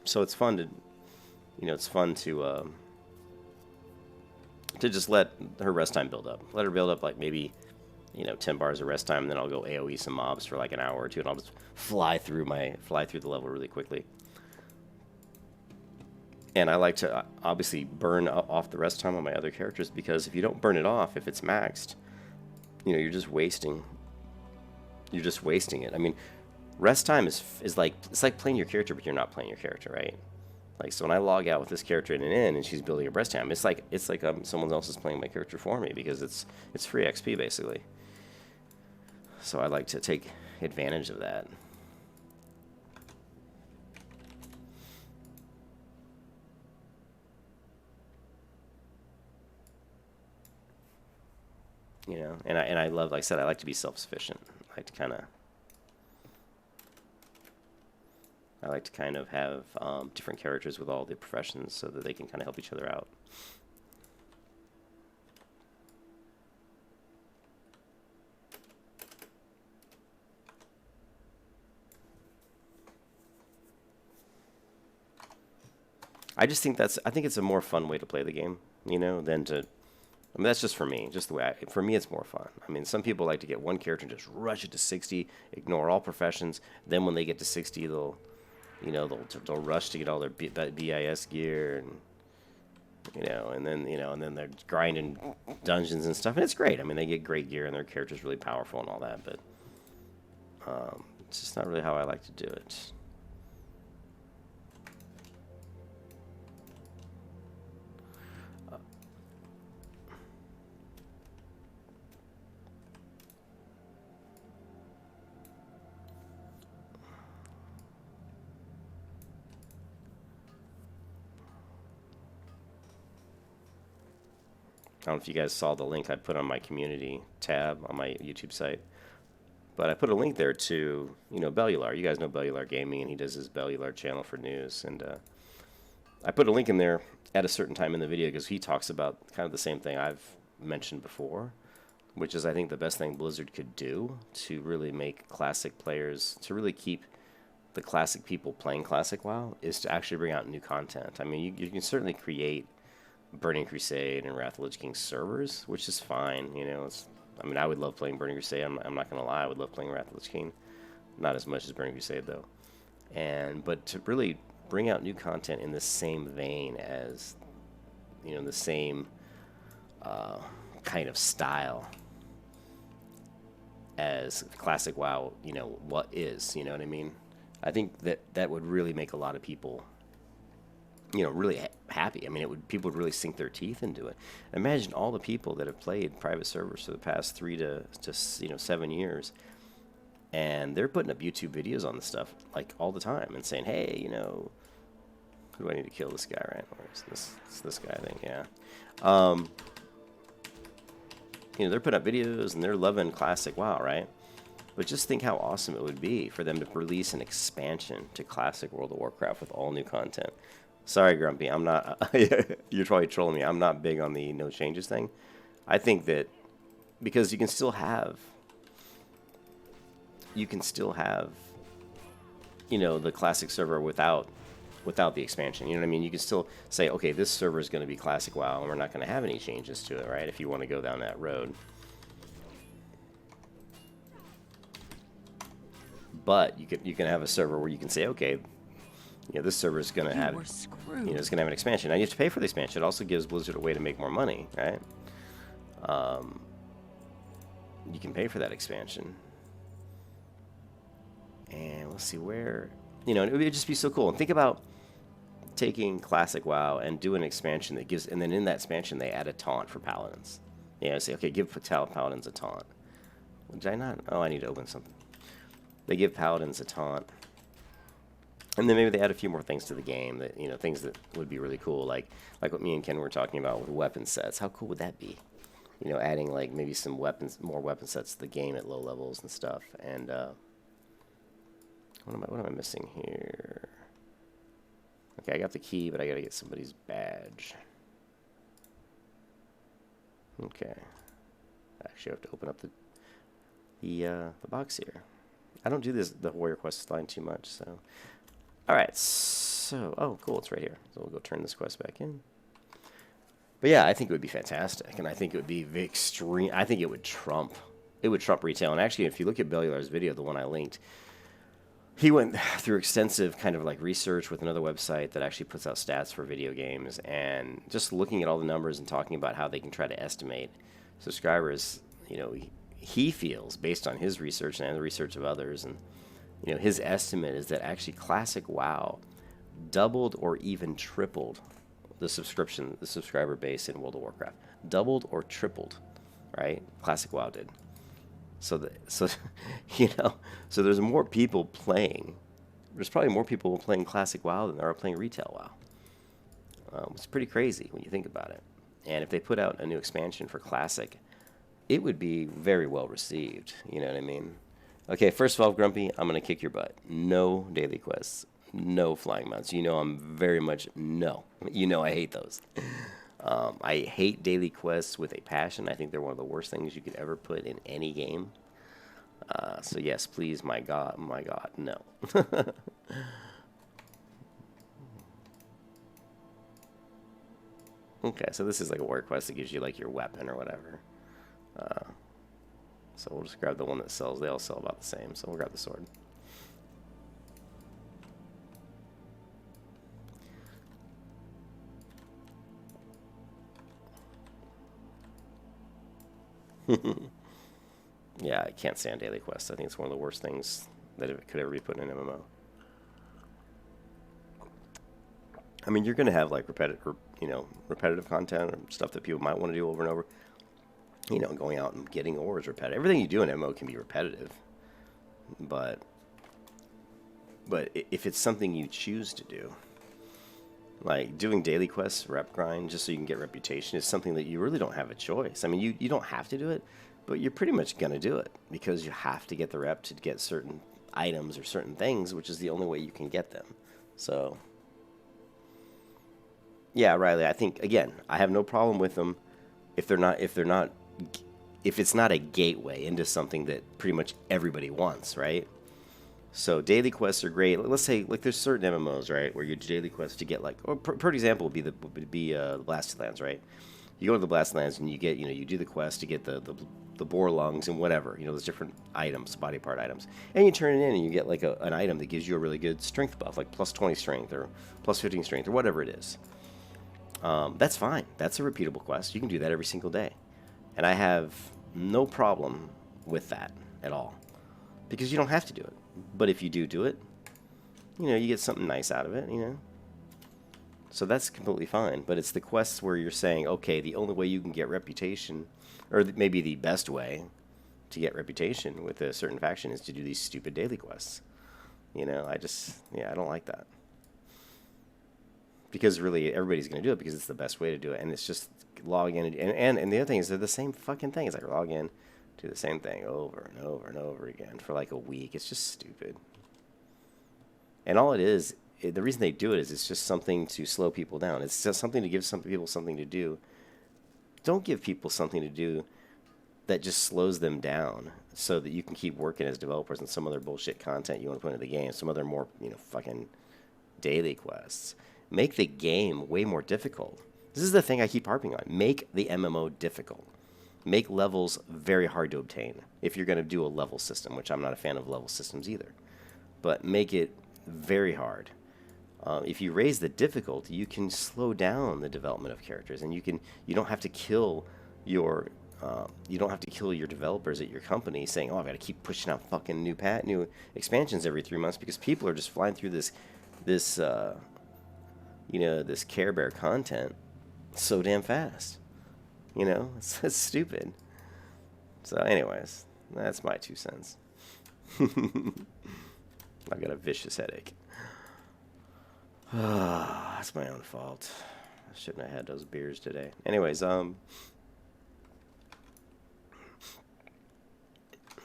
So it's fun to just let her rest time build up. Let her build up like maybe 10 bars of rest time, and then I'll go AoE some mobs for like an hour or two, and I'll just fly through the level really quickly. And I like to obviously burn off the rest time on my other characters, because if you don't burn it off, if it's maxed, you're just wasting it. I mean, rest time is like, it's like playing your character, but you're not playing your character, right? Like, so when I log out with this character in an inn and she's building a rest time, it's like someone else is playing my character for me, because it's free XP basically. So I like to take advantage of that. And I love, like I said, I like to be self-sufficient. I like to kind of have different characters with all the professions so that they can kind of help each other out. I think it's a more fun way to play the game. you know, than to. I mean, that's just for me, just the way for me, it's more fun. I mean, some people like to get one character and just rush it to 60, ignore all professions. Then when they get to 60, they'll rush to get all their BIS gear and and then they're grinding dungeons and stuff, and it's great. I mean, they get great gear and their character's really powerful and all that, but it's just not really how I like to do it. I don't know if you guys saw the link I put on my community tab on my YouTube site, but I put a link there to, Bellular. You guys know Bellular Gaming, and he does his Bellular channel for news. And I put a link in there at a certain time in the video because he talks about kind of the same thing I've mentioned before, which is I think the best thing Blizzard could do to really make classic players, to really keep the classic people playing Classic WoW, is to actually bring out new content. I mean, you can certainly create Burning Crusade and Wrath of the Lich King servers, which is fine. I would love playing Burning Crusade. I'm not gonna lie, I would love playing Wrath of the Lich King, not as much as Burning Crusade though. But to really bring out new content in the same vein as, the same kind of style as Classic WoW, what is, you know what I mean? I think that would really make a lot of people really happy. I mean, people would really sink their teeth into it. Imagine all the people that have played private servers for the past 3 to 7 years, and they're putting up YouTube videos on this stuff like all the time and saying, "Hey, who do I need to kill? This guy, right? Or is this? It's this guy, I think, yeah." They're putting up videos and they're loving Classic WoW, right? But just think how awesome it would be for them to release an expansion to Classic World of Warcraft with all new content. Sorry, Grumpy, I'm not. You're probably trolling me. I'm not big on the no changes thing. I think that because you can still have, the classic server without the expansion. You know what I mean? You can still say, okay, this server is going to be Classic WoW, and we're not going to have any changes to it, right? If you want to go down that road. But you can have a server where you can say, okay, this server is going to have, it's going to have an expansion. Now you have to pay for the expansion. It also gives Blizzard a way to make more money, right? You can pay for that expansion, and let's see where, it would just be so cool. And think about taking Classic WoW and do an expansion that gives, and then in that expansion they add a taunt for paladins. Say, okay, give paladins a taunt. Did I not? Oh, I need to open something. They give paladins a taunt. And then maybe they add a few more things to the game that, things that would be really cool, like what me and Ken were talking about with weapon sets. How cool would that be? Adding like maybe some more weapon sets to the game at low levels and stuff. And what am I missing here? Okay, I got the key, but I gotta get somebody's badge. Okay. Actually, I have to open up the box here. I don't do the Warrior Quest line too much, so. Alright, so, oh, cool, it's right here. So we'll go turn this quest back in. But yeah, I think it would be fantastic, and I think it would be extreme. I think it would trump retail. And actually, if you look at Bellular's video, the one I linked, he went through extensive kind of like research with another website that actually puts out stats for video games, and just looking at all the numbers and talking about how they can try to estimate subscribers, he feels, based on his research and the research of others, and his estimate is that actually Classic WoW doubled or even tripled the subscriber base in World of Warcraft. Doubled or tripled, right? Classic WoW did. So there's more people playing. There's probably more people playing Classic WoW than there are playing retail WoW. It's pretty crazy when you think about it. And if they put out a new expansion for Classic, it would be very well received. You know what I mean? Okay, first of all, Grumpy, I'm going to kick your butt. No daily quests. No flying mounts. I'm very much no. I hate those. I hate daily quests with a passion. I think they're one of the worst things you could ever put in any game. So yes, please, my God, no. Okay, so this is like a war quest that gives you like your weapon or whatever. So we'll just grab the one that sells. They all sell about the same, so we'll grab the sword. Yeah, I can't stand daily quests. I think it's one of the worst things that it could ever be put in an MMO. I mean, you're going to have like repetitive content or stuff that people might want to do over and over. You know, going out and getting ore is repetitive. Everything you do in MMO can be repetitive. But if it's something you choose to do, like doing daily quests, rep grind, just so you can get reputation, is something that you really don't have a choice. I mean, you don't have to do it, but you're pretty much going to do it because you have to get the rep to get certain items or certain things, which is the only way you can get them. So, yeah, Riley, I think, again, I have no problem with them if it's not a gateway into something that pretty much everybody wants, right? So daily quests are great. Let's say like there's certain MMOs, right, where your daily quests to get like, or per example would be the Blasted Lands, right? You go to the Blasted Lands and you get, you do the quest to get the boar lungs and whatever, those different items, body part items, and you turn it in and you get like an item that gives you a really good strength buff, like plus 20 strength or plus 15 strength or whatever it is. That's fine. That's a repeatable quest. You can do that every single day, and I have no problem with that at all because you don't have to do it. But if you do it, you get something nice out of it, So that's completely fine. But it's the quests where you're saying, okay, the only way you can get reputation, or maybe the best way to get reputation with a certain faction is to do these stupid daily quests. I don't like that. Because really, everybody's going to do it because it's the best way to do it. And it's just log in. And the other thing is they're the same fucking thing. It's like log in, do the same thing over and over and over again for like a week. It's just stupid. And all it is, the reason they do it is it's just something to slow people down. It's just something to give some people something to do. Don't give people something to do that just slows them down so that you can keep working as developers on some other bullshit content you want to put into the game, some other more, fucking daily quests. Make the game way more difficult. This is the thing I keep harping on. Make the MMO difficult. Make levels very hard to obtain if you're going to do a level system, which I'm not a fan of level systems either. But make it very hard. If you raise the difficulty, you can slow down the development of characters, and you don't have to kill your developers at your company saying, "Oh, I've got to keep pushing out fucking new expansions every 3 months," because people are just flying through this Care Bear content so damn fast. It's stupid. So anyways, that's my 2 cents. I've got a vicious headache. That's my own fault. I shouldn't have had those beers today. Anyways, what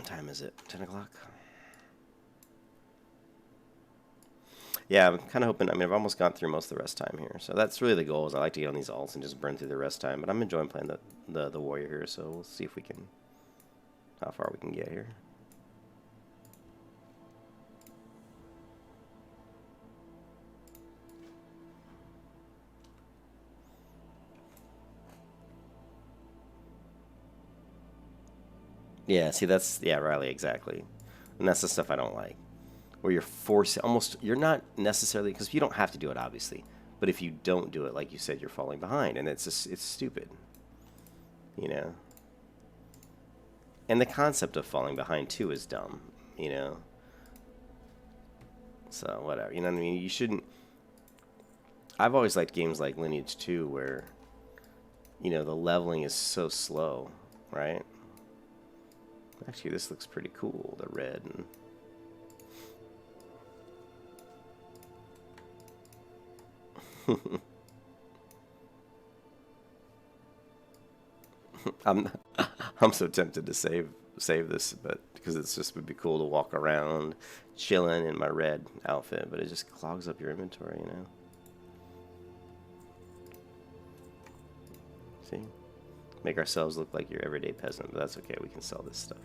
time is it? 10 o'clock? Yeah, I'm kind of hoping. I mean, I've almost gone through most of the rest time here, so that's really the goal. Is I like to get on these alts and just burn through the rest time. But I'm enjoying playing the warrior here, so we'll see if we can, how far we can get here. Yeah, see, Riley, exactly, and that's the stuff I don't like. Where you're forcing, you're not necessarily, because you don't have to do it, obviously, but if you don't do it, like you said, you're falling behind, and it's stupid, And the concept of falling behind, too, is dumb, So, whatever, you know what I mean? You shouldn't, I've always liked games like Lineage 2, where, the leveling is so slow, right? Actually, this looks pretty cool, the red and... I'm so tempted to save this, but because it's just would be cool to walk around chilling in my red outfit, but it just clogs up your inventory, See? Make ourselves look like your everyday peasant, but that's okay. We can sell this stuff.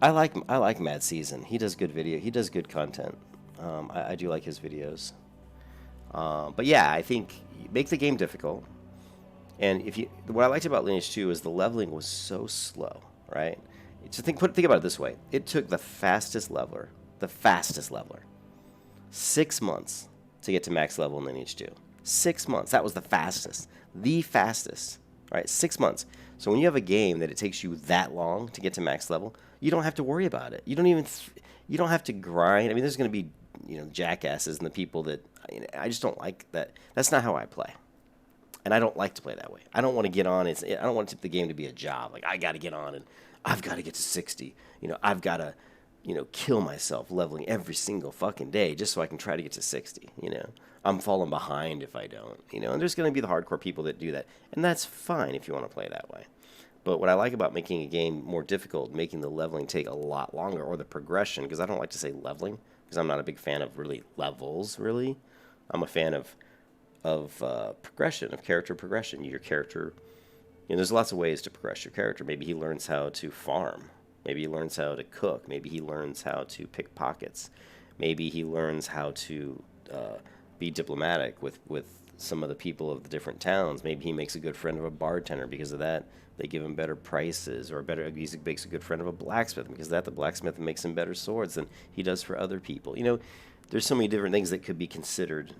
I like Mad Season. He does good video. He does good content. I do like his videos. But yeah, I think make the game difficult. And if you, what I liked about Lineage 2 is the leveling was so slow, right? So think about it this way: it took the fastest leveler, 6 months to get to max level in Lineage 2. 6 months. That was the fastest, right? 6 months. So when you have a game that it takes you that long to get to max level, you don't have to worry about it. You don't even, you don't have to grind. I mean, there's going to be, jackasses and the people that, I just don't like that. That's not how I play. And I don't like to play that way. I don't want to get on. I don't want the game to be a job. Like, I got to get on and I've got to get to 60. I've got to, kill myself leveling every single fucking day just so I can try to get to 60. I'm falling behind if I don't. And there's going to be the hardcore people that do that. And that's fine if you want to play that way. But what I like about making a game more difficult, making the leveling take a lot longer, or the progression, because I don't like to say leveling, because I'm not a big fan of really levels, really. I'm a fan of progression, of character progression. Your character, there's lots of ways to progress your character. Maybe he learns how to farm. Maybe he learns how to cook. Maybe he learns how to pick pockets. Maybe he learns how to be diplomatic with some of the people of the different towns. Maybe he makes a good friend of a bartender. Because of that, they give him better prices, or he makes a good friend of a blacksmith. Because of that, the blacksmith makes him better swords than he does for other people. There's so many different things that could be considered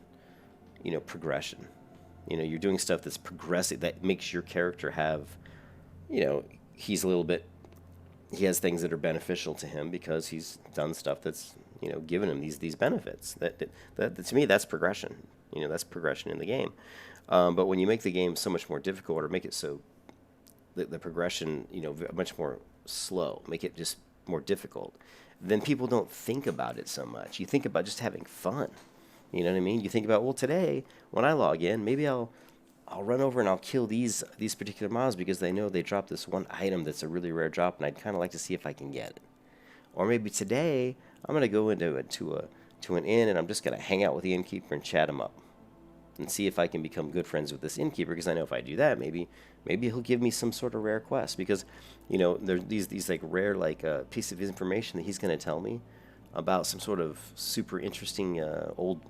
progression. You're doing stuff that's progressive, that makes your character have, he's a little bit, he has things that are beneficial to him because he's done stuff that's, given him these benefits. That to me, that's progression. That's progression in the game. But when you make the game so much more difficult, or make it so the progression, much more slow, make it just more difficult, then people don't think about it so much. You think about just having fun. You know what I mean? You think about, well, today when I log in, maybe I'll run over and I'll kill these particular mobs because they know they dropped this one item that's a really rare drop, and I'd kind of like to see if I can get it. Or maybe today I'm gonna go to an inn and I'm just gonna hang out with the innkeeper and chat him up, and see if I can become good friends with this innkeeper, because I know if I do that, maybe he'll give me some sort of rare quest, because there's these like rare piece of information that he's gonna tell me about some sort of super interesting old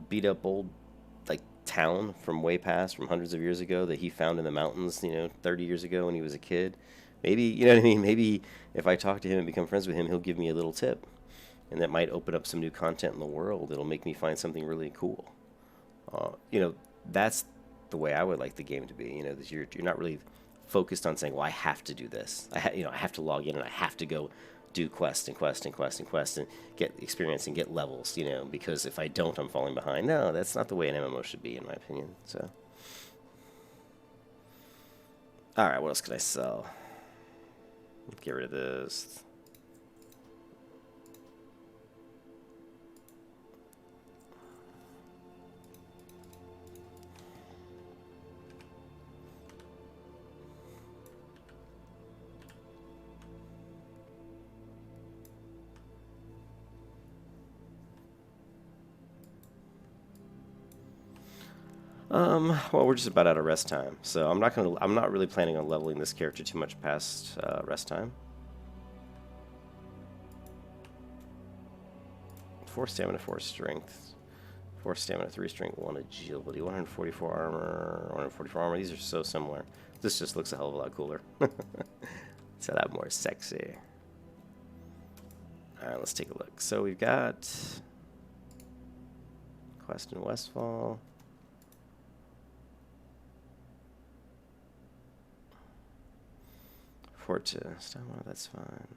beat up like town from way past, from hundreds of years ago, that he found in the mountains 30 years ago when he was a kid. Maybe what I mean, maybe if I talk to him and become friends with him, he'll give me a little tip, and that might open up some new content in the world. It'll make me find something really cool. That's the way I would like the game to be. That you're not really focused on saying, well, I have to do this. I have to log in and I have to go do quest and quest and quest and quest and get experience and get levels, because if I don't, I'm falling behind. No, that's not the way an MMO should be, in my opinion. So, all right, what else could I sell? Get rid of this. Well, we're just about out of rest time, so I'm not really planning on leveling this character too much past rest time. 4 stamina, 4 strength, 4 stamina, 3 strength, 1 agility, 144 armor, 144 armor. These are so similar. This just looks a hell of a lot cooler. It's a lot more sexy. All right, let's take a look. So we've got quest in Westfall. Stamina, that's fine.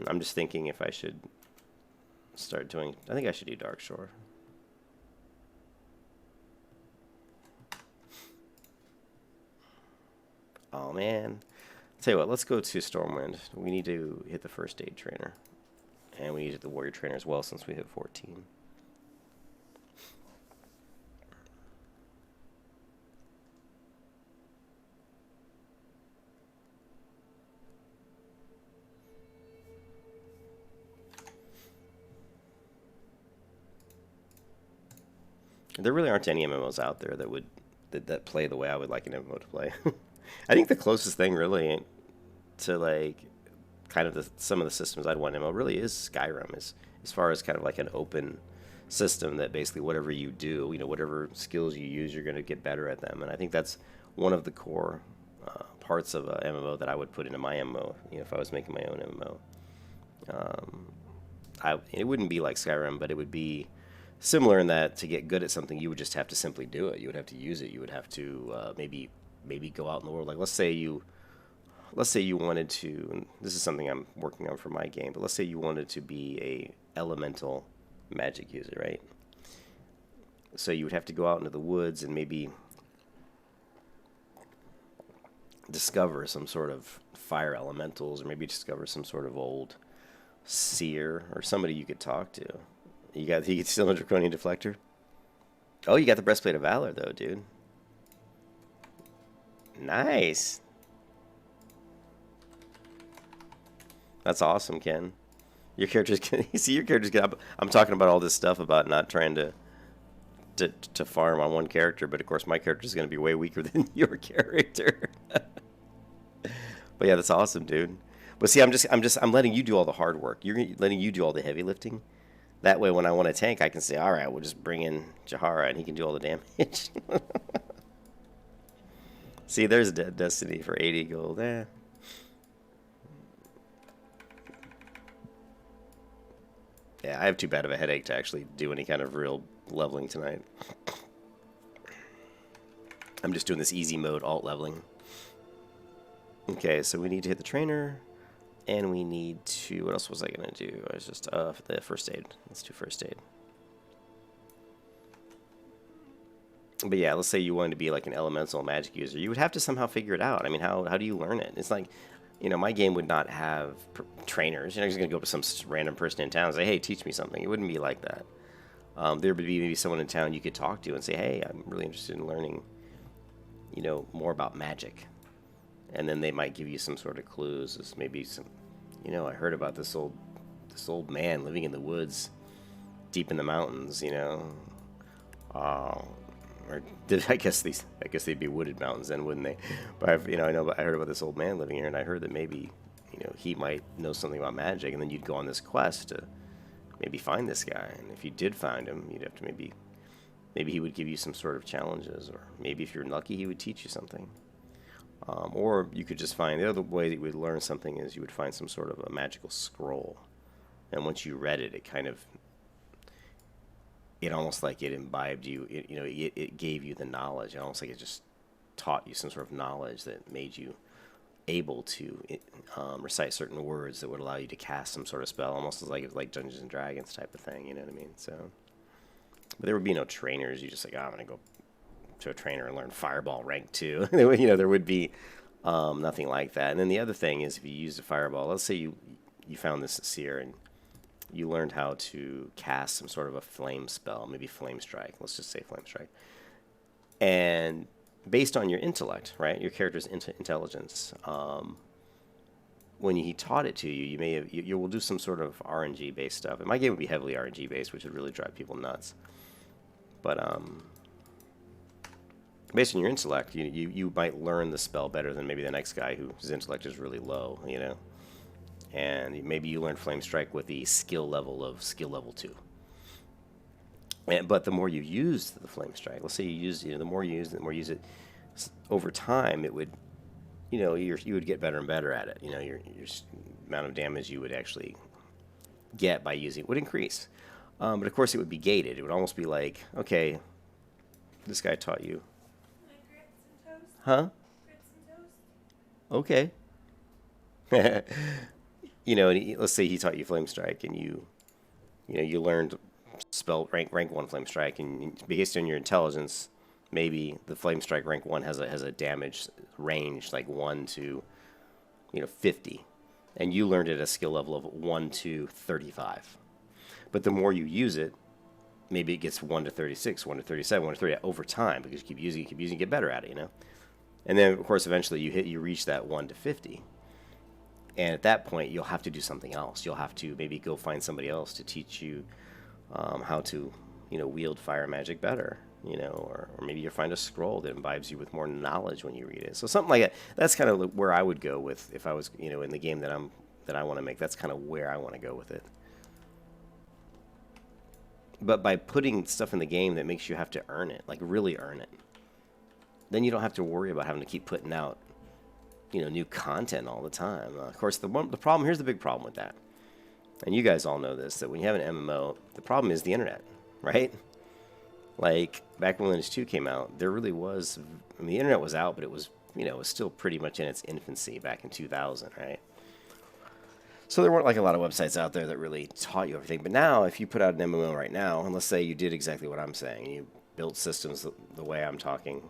I'm just thinking if I should start doing... I think I should do Dark Shore. Oh, man. Tell you what, let's go to Stormwind. We need to hit the first aid trainer. And we need to hit the warrior trainer as well, since we hit 14. There really aren't any MMOs out there that would that play the way I would like an MMO to play. I think the closest thing really to like kind of some of the systems I'd want MMO really is Skyrim, as far as kind of like an open system that basically whatever you do, whatever skills you use, you're going to get better at them. And I think that's one of the core parts of a MMO that I would put into my MMO, if I was making my own MMO. It wouldn't be like Skyrim, but it would be similar in that to get good at something, you would just have to simply do it. You would have to use it. You would have to maybe go out in the world. Like let's say you wanted to, and this is something I'm working on for my game, but let's say you wanted to be a elemental magic user, right? So you would have to go out into the woods and maybe discover some sort of fire elementals, or maybe discover some sort of old seer or somebody you could talk to. You still a draconian deflector? Oh, you got the breastplate of valor though, dude. Nice. That's awesome, Ken. Your character's you see your character's good. I'm talking about all this stuff about not trying to farm on one character, but of course my character's going to be way weaker than your character. But yeah, that's awesome, dude. But see, I'm letting you do all the hard work. You're letting you do all the heavy lifting. That way, when I want to tank, I can say, all right, we'll just bring in Jahara, and he can do all the damage. See, there's Destiny for 80 gold. Yeah, I have too bad of a headache to actually do any kind of real leveling tonight. I'm just doing this easy mode alt leveling. Okay, so we need to hit the trainer, and we need to... What else was I going to do? I was just... the first aid. Let's do first aid. But yeah, let's say you wanted to be like an elemental magic user. You would have to somehow figure it out. I mean, how do you learn it? It's like... my game would not have trainers. You're not just going to go up to some random person in town and say, hey, teach me something. It wouldn't be like that. There would be maybe someone in town you could talk to and say, hey, I'm really interested in learning, more about magic. And then they might give you some sort of clues. As maybe some, I heard about this old man living in the woods, deep in the mountains, or I guess they'd be wooded mountains then, wouldn't they? But I heard about this old man living here, and I heard that maybe he might know something about magic, and then you'd go on this quest to maybe find this guy. And if you did find him, you'd have to maybe he would give you some sort of challenges, or maybe if you're lucky, he would teach you something. Or you could just find, the other way that you would learn something is you would find some sort of a magical scroll, and once you read it, it almost like it imbibed you. It gave you the knowledge. Almost like it just taught you some sort of knowledge that made you able to recite certain words that would allow you to cast some sort of spell, almost like Dungeons and Dragons type of thing. You know what I mean? So, but there would be no trainers. You just like, I'm gonna go to a trainer and learn Fireball rank 2. There would be nothing like that. And then the other thing is, if you used a Fireball, let's say you found this seer and you learned how to cast some sort of a flame spell, maybe Flame Strike. Let's just say Flame Strike. And based on your intellect, right, your character's intelligence, when he taught it to you, you will do some sort of RNG based stuff. And my game would be heavily RNG based, which would really drive people nuts. But based on your intellect, you might learn the spell better than maybe the next guy whose intellect is really low, And maybe you learn Flame Strike with the skill level 2. But the more you use the Flame Strike, let's say you use, the more you use it, over time, it would, you would get better and better at it. Your amount of damage you would actually get by using it would increase. But of course, it would be gated. It would almost be like, okay, this guy taught you. Like grits and toast? Huh? Grits and toast? Okay. Let's say he taught you Flame Strike, and you learned spell rank 1 Flame Strike, and based on your intelligence, maybe the Flame Strike rank 1 has a damage range like 1 to 50, and you learned it at a skill level of 1 to 35. But the more you use it, maybe it gets 1 to 36, 1 to 37, 1 to 30 over time, because you keep using it, get better at it, And then of course eventually you reach that 1 to 50. And at that point, you'll have to do something else. You'll have to maybe go find somebody else to teach you how to, wield fire magic better. you know, or maybe you find a scroll that imbibes you with more knowledge when you read it. So something like that. That's kind of where I would go with if I was, you know, in the game that I want to make. That's kind of where I want to go with it. But by putting stuff in the game that makes you have to earn it, like really earn it, then you don't have to worry about having to keep putting out, you know, new content all the time. Of course, the problem, here's the big problem with that. And you guys all know this, that when you have an MMO, the problem is the internet, right? Like, back when Lineage 2 came out, there really was, I mean, the internet was out, but it was, you know, it was still pretty much in its infancy back in 2000, right? So there weren't like a lot of websites out there that really taught you everything. But now, if you put out an MMO right now, and let's say you did exactly what I'm saying, you built systems the way I'm talking,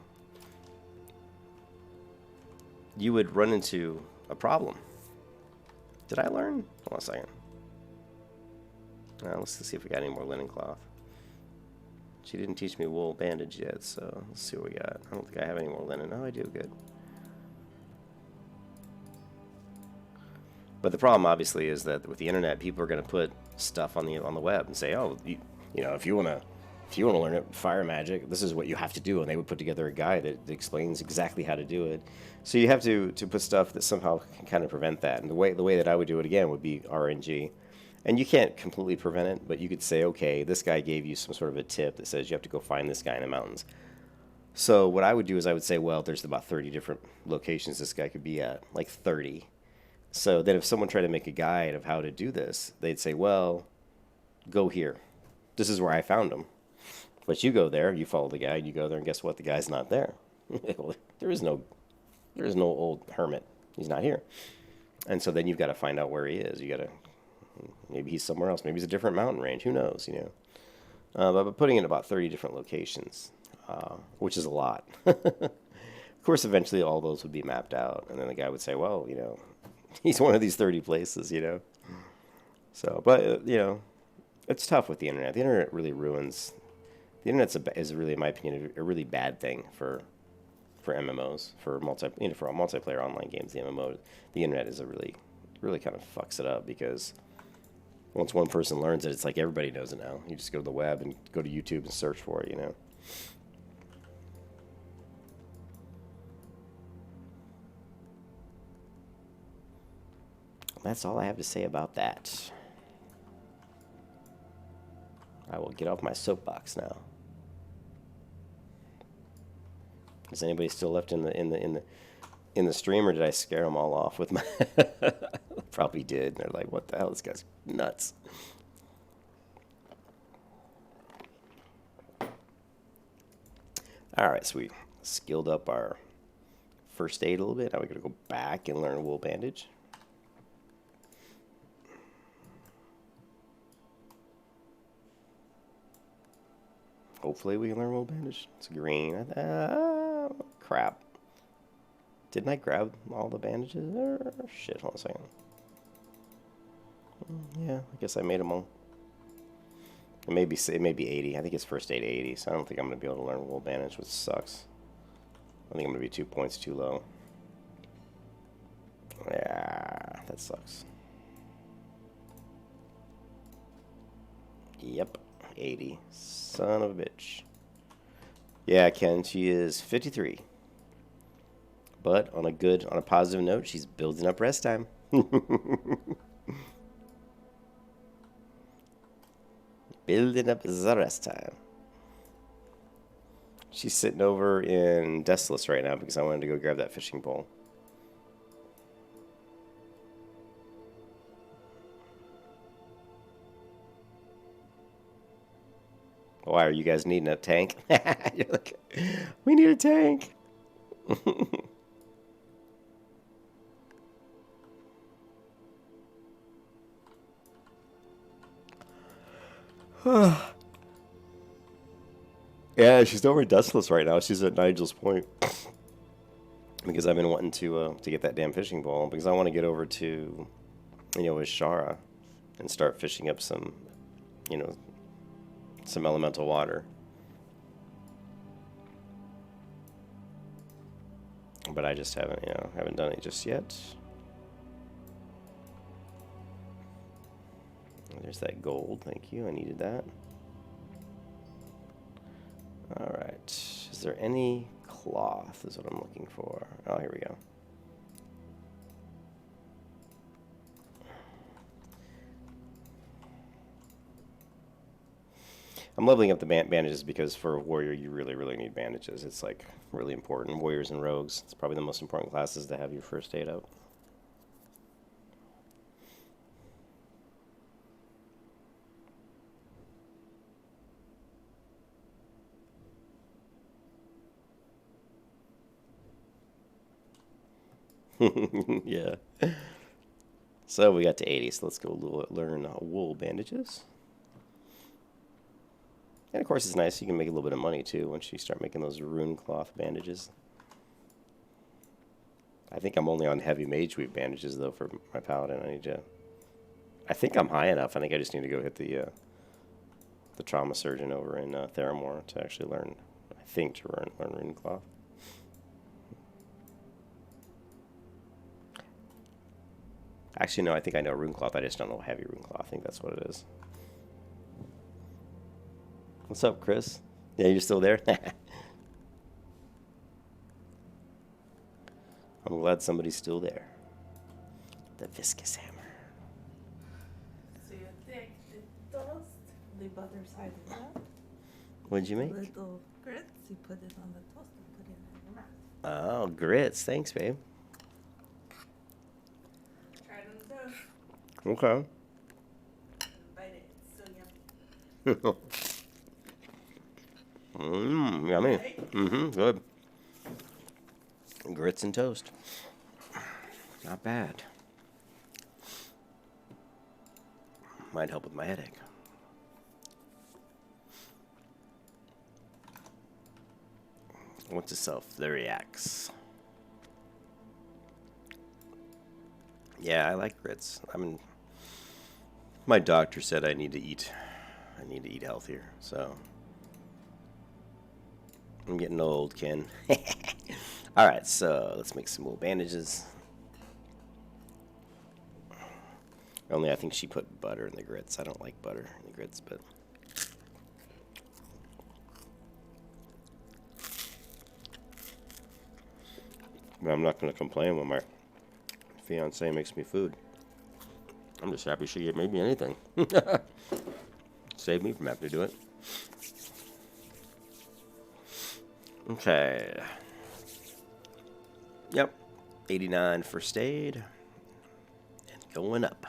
you would run into a problem. Did I learn? Hold on a second. Let's see if we got any more linen cloth. She didn't teach me wool bandage yet, so let's see what we got. I don't think I have any more linen. Oh, I do. Good. But the problem, obviously, is that with the internet, people are going to put stuff on the web and say, "Oh, you know, if you want to learn it, fire magic, this is what you have to do." And they would put together a guide that explains exactly how to do it. So you have to put stuff that somehow can kind of prevent that. And the way that I would do it again would be RNG. And you can't completely prevent it, but you could say, okay, this guy gave you some sort of a tip that says you have to go find this guy in the mountains. So what I would do is I would say, well, there's about 30 different locations this guy could be at, like 30. So then if someone tried to make a guide of how to do this, they'd say, well, go here. This is where I found him. But you go there, you follow the guide, you go there, and guess what? The guy's not there. There is no old hermit. He's not here. And so then you've got to find out where he is. You got to, maybe he's somewhere else. Maybe he's a different mountain range. Who knows, you know? But putting it in about 30 different locations, which is a lot. Of course, eventually all those would be mapped out. And then the guy would say, well, you know, he's one of these 30 places, you know? So, but, you know, it's tough with the internet. The internet really ruins. The internet is really, in my opinion, a really bad thing for MMOs, for for multiplayer online games. The internet is a really kind of fucks it up, because once one person learns it, it's like everybody knows it now. You just go to the web and go to YouTube and search for it, you know. That's all I have to say about that. I will get off my soapbox now. Is anybody still left in the stream, or did I scare them all off with my? Probably did. They're like, "What the hell? This guy's nuts." All right, so we skilled up our first aid a little bit. Now we're gonna go back and learn wool bandage. Hopefully we can learn wool bandage. It's green. Crap. Didn't I grab all the bandages? Shit, hold on a second. Yeah, I guess I made them all. It may be 80. I think it's first aid 80, so I don't think I'm going to be able to learn wool bandage, which sucks. I think I'm going to be 2 points too low. Yeah, that sucks. Yep, 80. Son of a bitch. Yeah, Ken, she is 53. But on a positive note, she's building up rest time. Building up the rest time. She's sitting over in Desolus right now because I wanted to go grab that fishing pole. Why are you guys needing a tank? You're like, we need a tank. Yeah, she's over at Desolus right now. She's at Nigel's Point. Because I've been wanting to get that damn fishing pole. Because I want to get over to, Ishara and start fishing up some, some elemental water. But I just haven't done it just yet. There's that gold. Thank you. I needed that. All right. Is there any cloth is what I'm looking for. Oh, here we go. I'm leveling up the bandages because for a warrior, you really, really need bandages. It's like really important. Warriors and rogues, it's probably the most important classes to have your first aid out. Yeah. So we got to 80, so let's go learn wool bandages. And of course it's nice, you can make a little bit of money too once you start making those rune cloth bandages. I think I'm only on heavy mage weave bandages though for my paladin. I think I'm high enough. I think I just need to go hit the trauma surgeon over in Theramore to actually learn, I think, to learn rune cloth. Actually, no, I think I know rune cloth. I just don't know heavy rune cloth. I think that's what it is. What's up, Chris? Yeah, you're still there? I'm glad somebody's still there. The viscous hammer. So you take the toast, the butter side of that. What'd you make? Little grits, you put it on the toast and put it in your mouth. Oh, grits. Thanks, babe. Try it on the toast. Okay. Bite it. It's so yummy. Yummy. Right? Good. Grits and toast. Not bad. Might help with my headache. What's a self-flurry-axe? Yeah, I like grits. My doctor said I need to eat healthier, so I'm getting old, Ken. All right, so let's make some wool bandages. Only I think she put butter in the grits. I don't like butter in the grits, but I'm not going to complain when my fiance makes me food. I'm just happy she made me anything. Save me from having to do it. Okay. Yep. 89 first aid. And going up.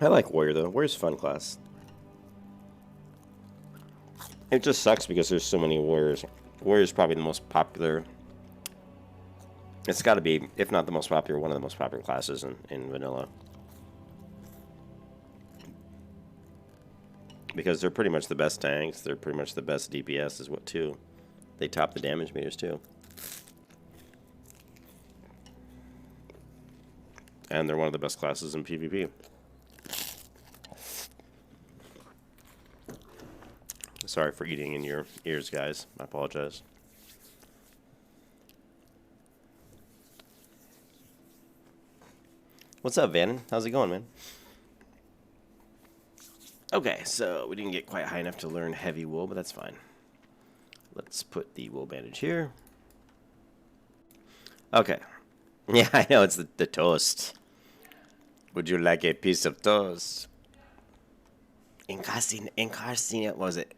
I like Warrior, though. Warrior's a fun class. It just sucks because there's so many Warriors. Warrior's probably the most popular. It's got to be, if not the most popular, one of the most popular classes in vanilla. Because they're pretty much the best tanks. They're pretty much the best DPS is what, too. They top the damage meters, too. And they're one of the best classes in PvP. Sorry for eating in your ears, guys. I apologize. What's up, Vannon? How's it going, man? Okay, so we didn't get quite high enough to learn heavy wool, but that's fine. Let's put the wool bandage here. Okay. Yeah, I know, it's the toast. Would you like a piece of toast? Incarcina, what was it?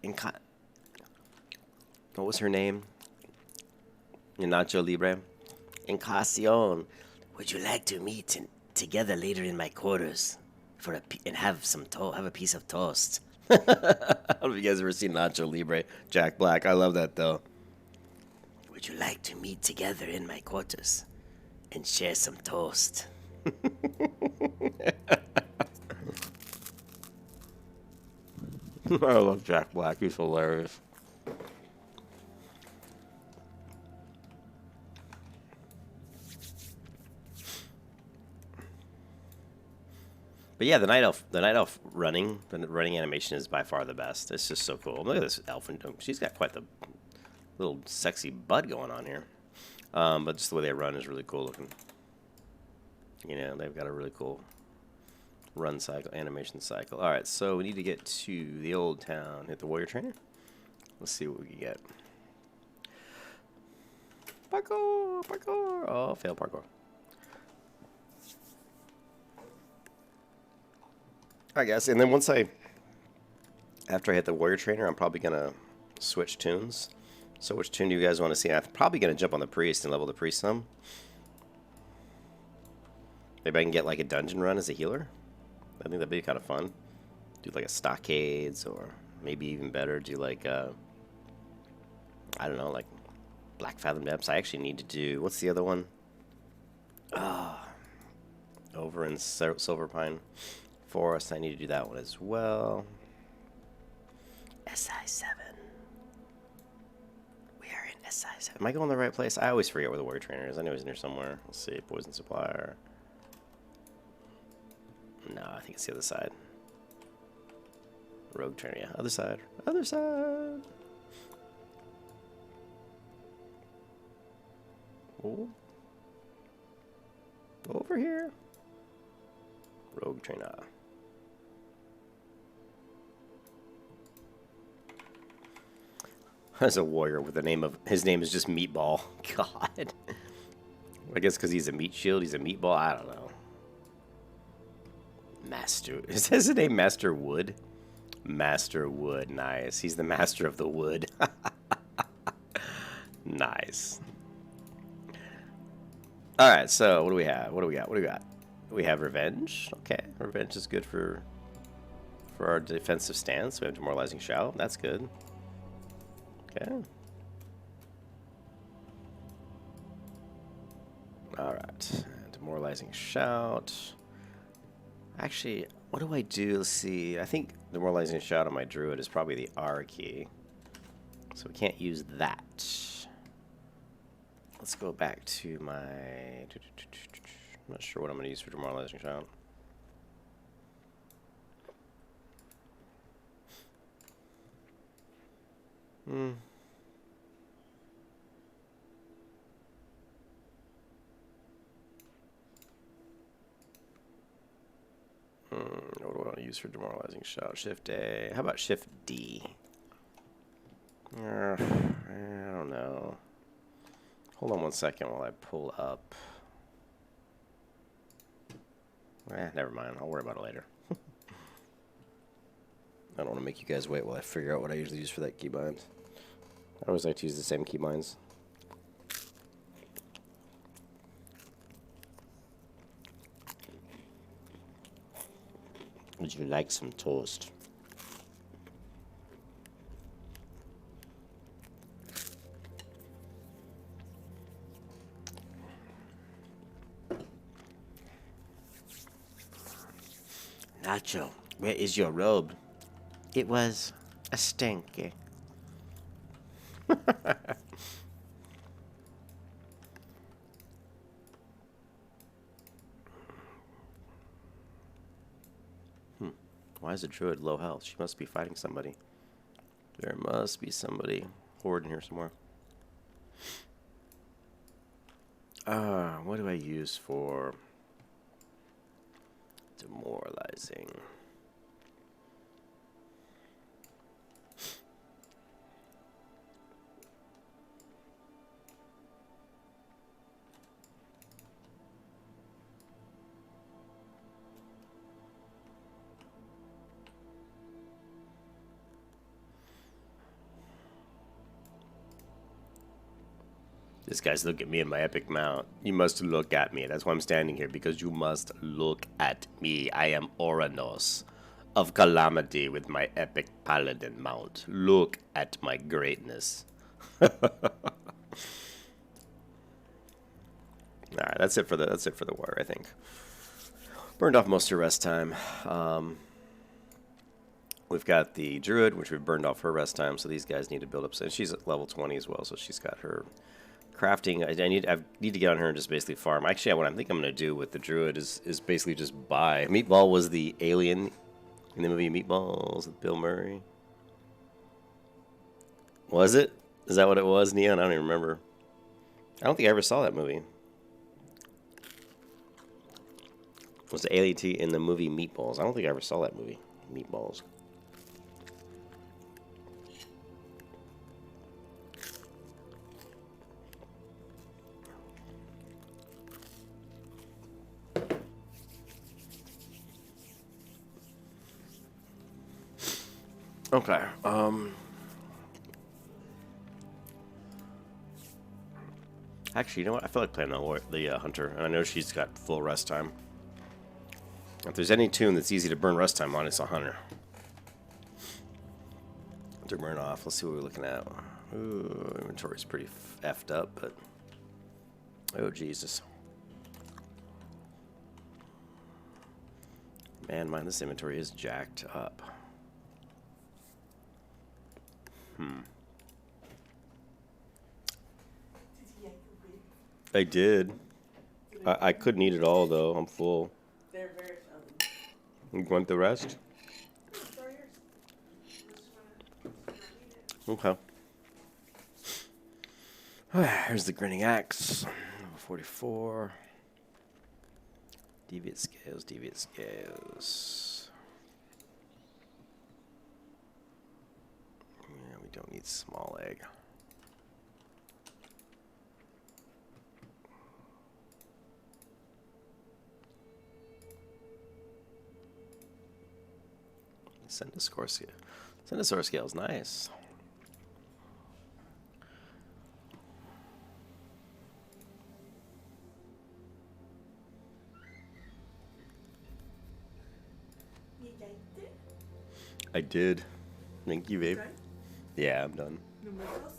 What was her name? Nacho Libre. Encarcion. Would you like to meet together later in my quarters and have a piece of toast? I don't know if you guys ever seen Nacho Libre. Jack Black. I love that though. Would you like to meet together in my quarters and share some toast? I love Jack Black. He's hilarious. But yeah, the night elf the running animation is by far the best. It's just so cool. Look at this elf, and she's got quite the little sexy butt going on here. But just the way they run is really cool looking. You know, they've got a really cool run cycle, animation cycle. All right, so we need to get to the old town, hit the warrior trainer. Let's see what we can get. Parkour, parkour. Oh, fail parkour. All right, guys, and then after I hit the warrior trainer, I'm probably gonna switch tunes. So which tune do you guys want to see? I'm probably gonna jump on the priest and level the priest some. Maybe I can get like a dungeon run as a healer. I think that'd be kind of fun. Do like a stockades, or maybe even better, do like I don't know, like Black Fathom Depths. I actually need to do, what's the other one? Over in Silverpine Forest. I need to do that one as well. SI7. We are in SI7. Am I going the right place? I always forget where the warrior trainer is. I know he's in here somewhere. Let's see. Poison supplier. No, I think it's the other side. Rogue trainer, yeah. Other side. Other side. Oh. Over here. Rogue trainer. As a warrior with the name of, his name is just Meatball. God. I guess because he's a meat shield, he's a meatball. I don't know. Master. Is his name Master Wood? Master Wood. Nice. He's the master of the wood. Nice. All right. So what do we have? What do we got? What do we got? We have revenge. Okay, revenge is good for our defensive stance. We have demoralizing shout. That's good. Okay. All right. Demoralizing shout. Actually, what do I do? Let's see. I think demoralizing shout on my druid is probably the R key. So we can't use that. Let's go back to my... I'm not sure what I'm going to use for demoralizing shout. What do I want to use for demoralizing shout? Shift A. How about Shift D? I don't know. Hold on one second while I pull up. Never mind. I'll worry about it later. I don't want to make you guys wait while I figure out what I usually use for that keybind. I always like to use the same keybinds. Would you like some toast? Nacho, where is your robe? It was a stinky. Why is the druid low health? She must be fighting somebody. There must be somebody horde in here somewhere. What do I use for demoralizing? This guy's look at me and my epic mount. You must look at me. That's why I'm standing here, because you must look at me. I am Oranos of Calamity with my epic paladin mount. Look at my greatness. Alright, that's it for the war, I think. Burned off most of her rest time. We've got the druid, which we've burned off her rest time, so these guys need to build up. So she's at level 20 as well, so she's got her crafting. I need to get on her and just basically farm. Actually, what I think I'm gonna do with the druid is basically just buy. Meatball was the alien in the movie Meatballs with Bill Murray. Was it? Is that what it was, Neon? I don't even remember. I don't think I ever saw that movie. Was the alien in the movie Meatballs? I don't think I ever saw that movie, Meatballs. Okay. Actually, you know what? I feel like playing the Hunter, and I know she's got full rest time. If there's any tune that's easy to burn rest time on, it's a Hunter. To burn off. Let's see what we're looking at. Ooh, inventory's pretty effed up, but oh Jesus. Man, this inventory is jacked up. I did. I couldn't eat it all though. I'm full. They're very filling. You want the rest? Okay. Here's the grinning axe. Level 44. Deviate scales, deviate scales. Yeah, we don't need small egg. Centaur scale. Centaur scale is nice. You liked it? I did. Thank you, babe. Done? Yeah, I'm done. No more toast?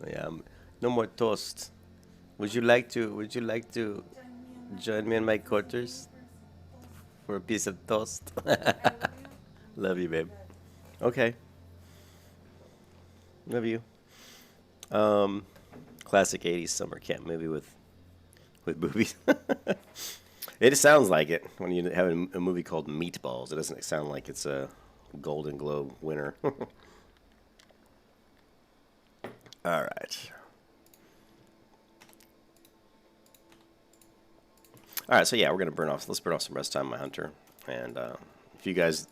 Yeah, no more toast. Would you like to join me in my quarters for a piece of toast? Love you, babe. Okay. Love you. Classic 80s summer camp movie with boobies. It sounds like it when you have a movie called Meatballs. It doesn't sound like it's a Golden Globe winner. All right. All right, so yeah, let's burn off some rest time on my Hunter. And if you guys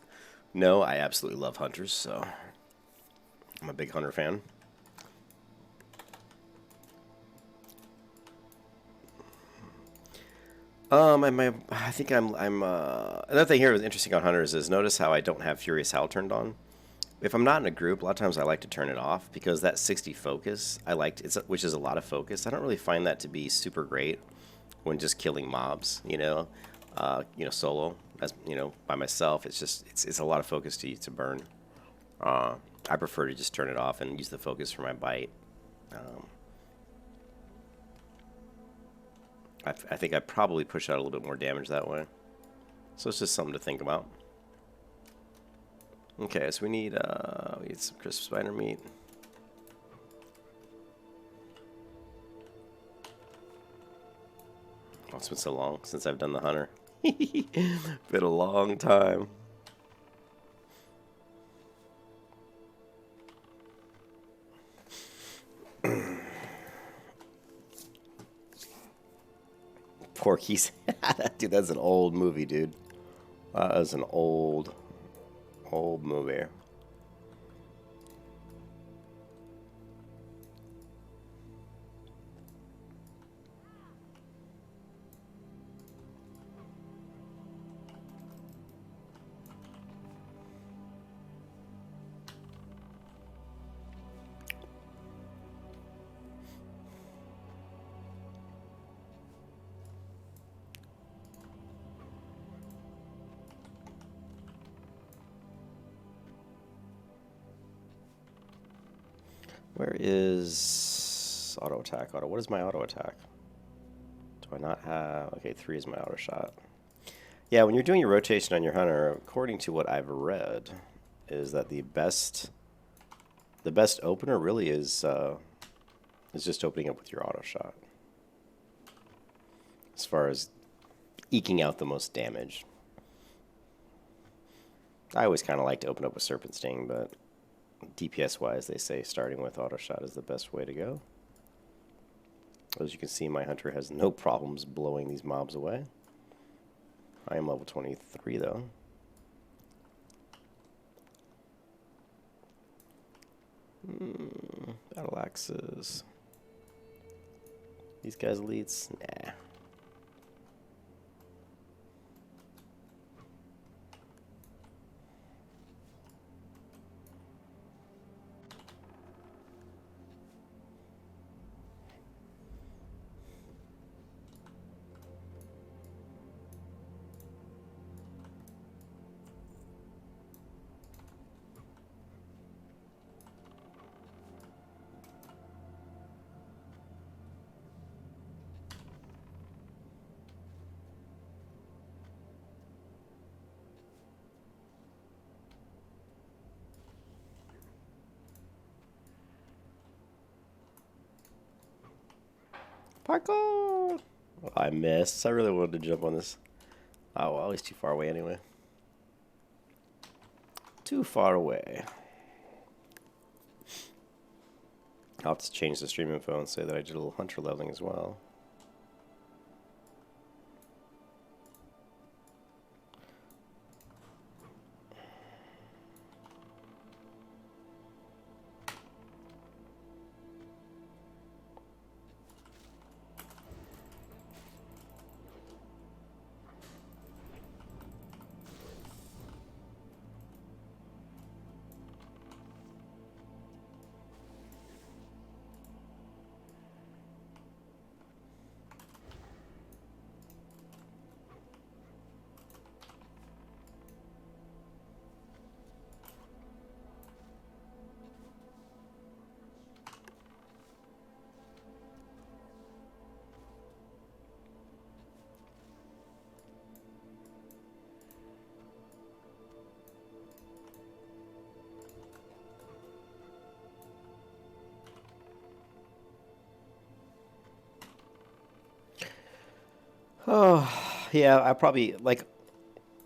know, I absolutely love Hunters, so I'm a big Hunter fan. I think I'm another thing here that's interesting on Hunters is notice how I don't have Furious Howl turned on. If I'm not in a group, a lot of times I like to turn it off because that 60 focus, which is a lot of focus. I don't really find that to be super great when just killing mobs, solo, as by myself. It's a lot of focus to burn. I prefer to just turn it off and use the focus for my bite. I think I probably push out a little bit more damage that way. So it's just something to think about. Okay, so we need some crisp spider meat. Oh, it's been so long since I've done the Hunter. Been a long time. Porky's. Dude, that's an old movie, dude. That is an old movie. Where is auto attack? What is my auto attack? Do I not have? Okay, 3 is my auto shot. Yeah, when you're doing your rotation on your Hunter, according to what I've read, is that the best opener really is is just opening up with your auto shot. As far as eking out the most damage. I always kind of like to open up with Serpent Sting, but DPS-wise, they say starting with auto shot is the best way to go. As you can see, my hunter has no problems blowing these mobs away. I am level 23, though. Battle axes. These guys elites? Nah. Parkour! Oh, I missed. I really wanted to jump on this. Oh, well, he's too far away anyway. Too far away. I'll have to change the stream info and say that I did a little hunter leveling as well. Oh, yeah, I probably, like,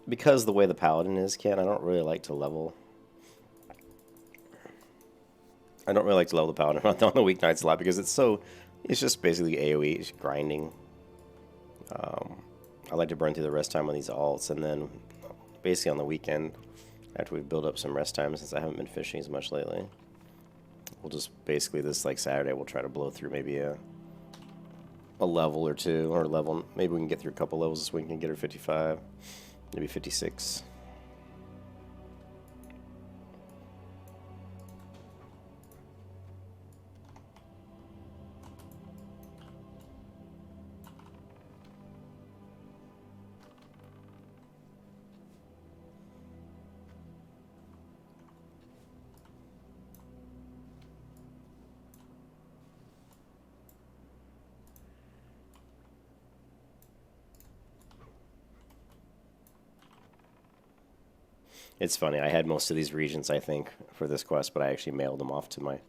because the way the paladin is, Ken, I don't really like to level. I don't really like to level the paladin on the weeknights a lot because it's just basically AoE, it's grinding. I like to burn through the rest time on these alts, and then basically on the weekend, after we build up some rest time, since I haven't been fishing as much lately, we'll just basically this like Saturday we'll try to blow through maybe a level or two, or level. Maybe we can get through a couple levels this week and get her 55, maybe 56. It's funny. I had most of these regions, I think, for this quest, but I actually mailed them off to my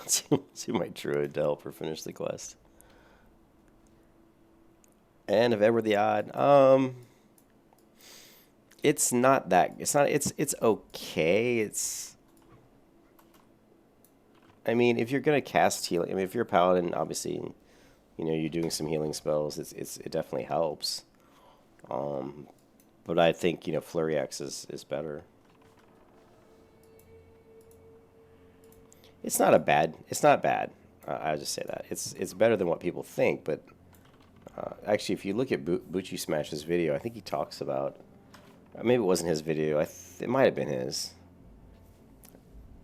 to my druid to help her finish the quest. And if ever the odd, it's not that. It's not. It's okay. I mean, if you're gonna cast healing, I mean, if you're a paladin, obviously, you know, you're doing some healing spells. It definitely helps. But I think, you know, Flurry Axe is better. It's not bad. I'll just say that. It's better than what people think, but actually, if you look at Bucci Smash's video, I think he talks about, maybe it wasn't his video, it might have been his.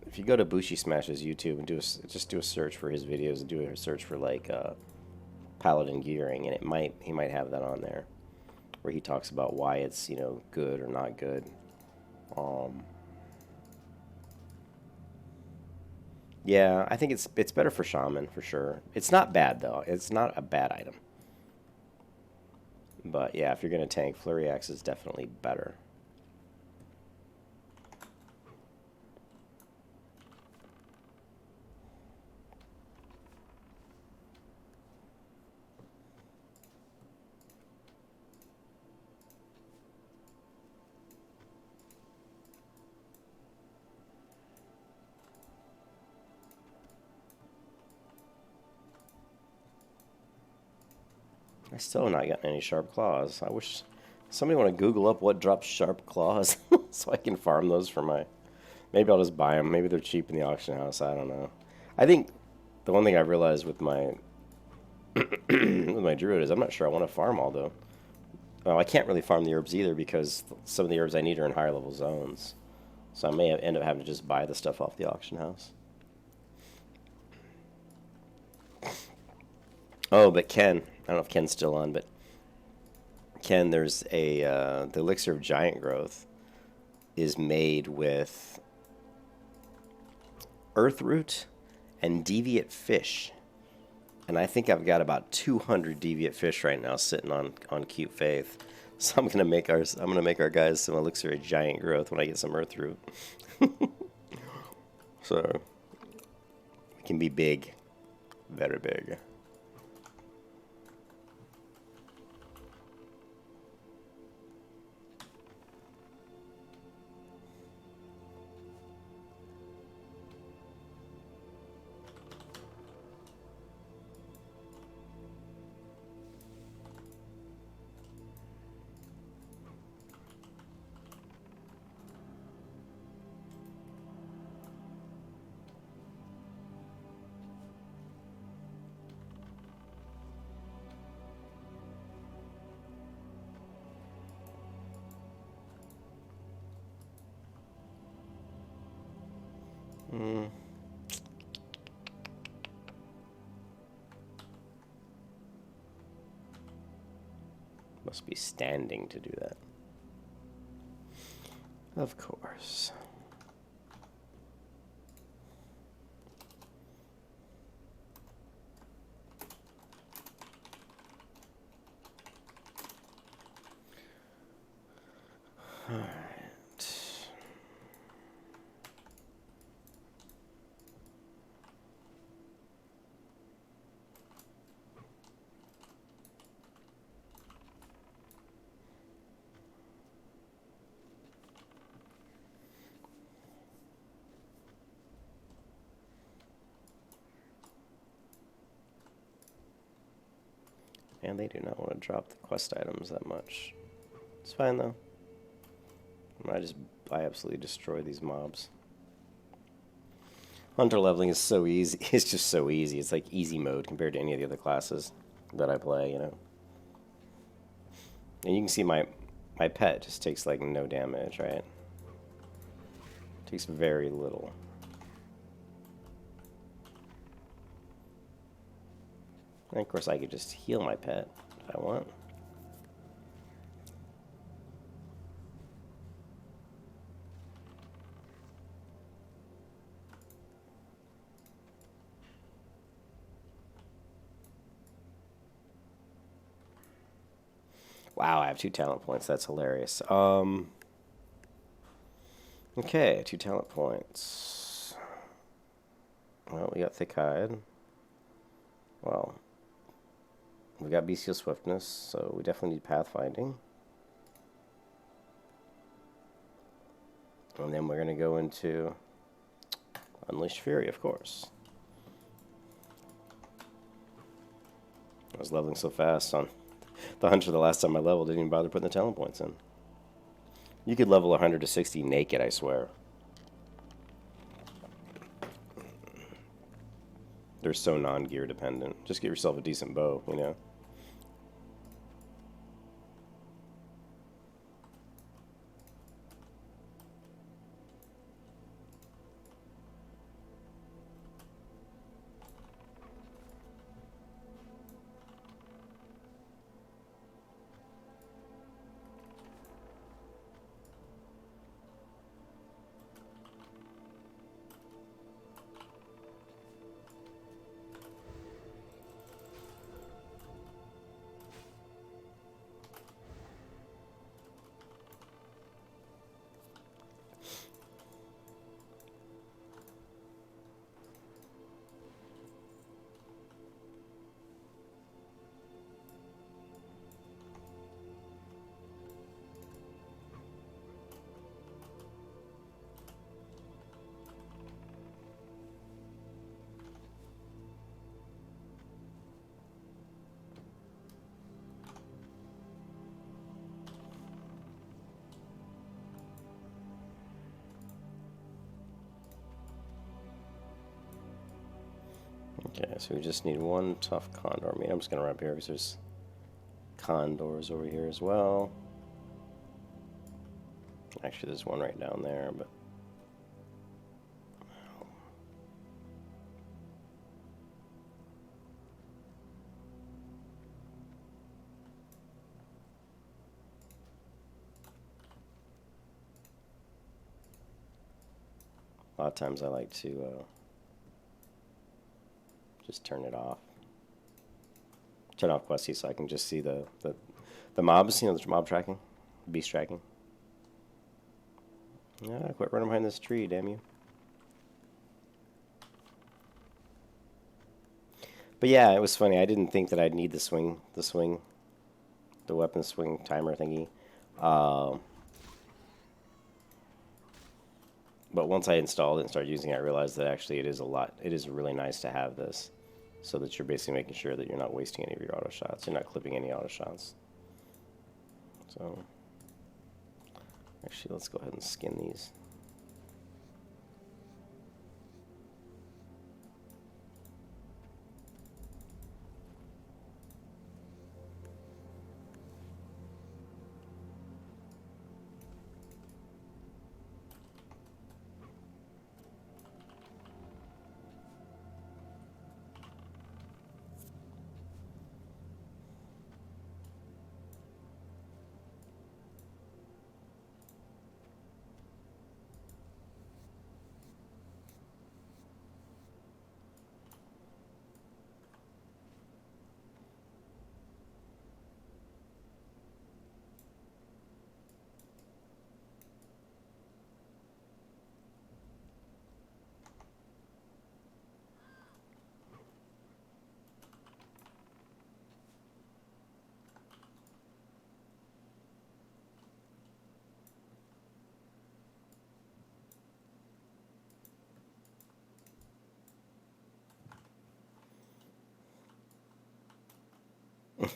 If you go to Bucci Smash's YouTube and just do a search for his videos and do a search for like Paladin gearing, and he might have that on there, where he talks about why it's, you know, good or not good. Yeah, I think it's better for Shaman for sure. It's not bad though. It's not a bad item. But yeah, if you're gonna tank, Flurry Axe is definitely better. still have not gotten any sharp claws. I wish somebody want to Google up what drops sharp claws so I can farm those for my... Maybe I'll just buy them. Maybe they're cheap in the auction house. I don't know. I think the one thing I realized with my with my druid is I'm not sure I want to farm all the... Well, I can't really farm the herbs either because some of the herbs I need are in higher level zones. So I may end up having to just buy the stuff off the auction house. Oh, but Ken, I don't know if Ken's still on, but Ken, there's a the elixir of giant growth is made with earth root and deviate fish, and I think I've got about 200 deviate fish right now sitting on Cute Faith. So I'm gonna make our guys some elixir of giant growth when I get some earth root. So we can be big, very big. Must be standing to do that. Of course. All right. And they do not want to drop the quest items that much. It's fine though. I absolutely destroy these mobs. Hunter leveling is so easy. It's just so easy. It's like easy mode compared to any of the other classes that I play, you know. And you can see my pet just takes like no damage, right? Takes very little. And of course I could just heal my pet if I want. Wow, I have 2 talent points. That's hilarious. Okay, 2 talent points. Well, we got Thick Hide. Well, we got Bestial Swiftness, so we definitely need Pathfinding. And then we're going to go into Unleashed Fury, of course. I was leveling so fast on the Hunter the last time I leveled, didn't even bother putting the talent points in. You could level 100 to 60 naked, I swear. They're so non-gear dependent. Just get yourself a decent bow, you know. Okay, so we just need one tough condor. I mean, I'm just gonna run up here because there's condors over here as well. Actually, there's one right down there, but a lot of times I like to just turn it off. Turn off Questy so I can just see the mobs, you know, the mob tracking, beast tracking. Yeah, quit running behind this tree, damn you. But yeah, it was funny. I didn't think that I'd need the weapon swing timer thingy. But once I installed it and started using it, I realized that actually it is really nice to have this, so that you're basically making sure that you're not wasting any of your auto shots. You're not clipping any auto shots. So, actually, let's go ahead and skin these.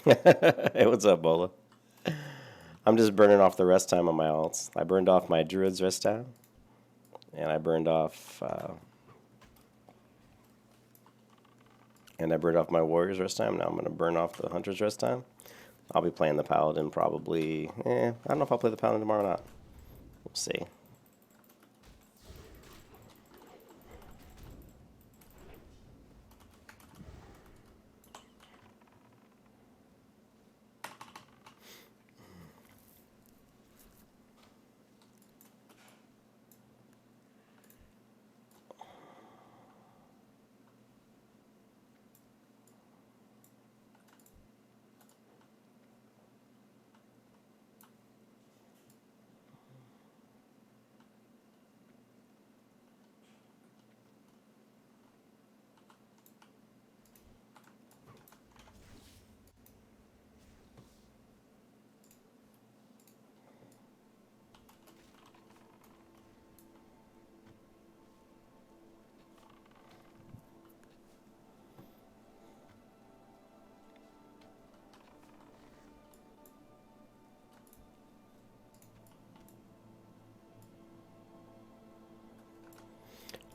Hey, what's up, Bola? I'm just burning off the rest time on my alts. I burned off my druid's rest time, and I burned off my warrior's rest time. Now I'm going to burn off the hunter's rest time. I'll be playing the paladin probably. I don't know if I'll play the paladin tomorrow or not. We'll see.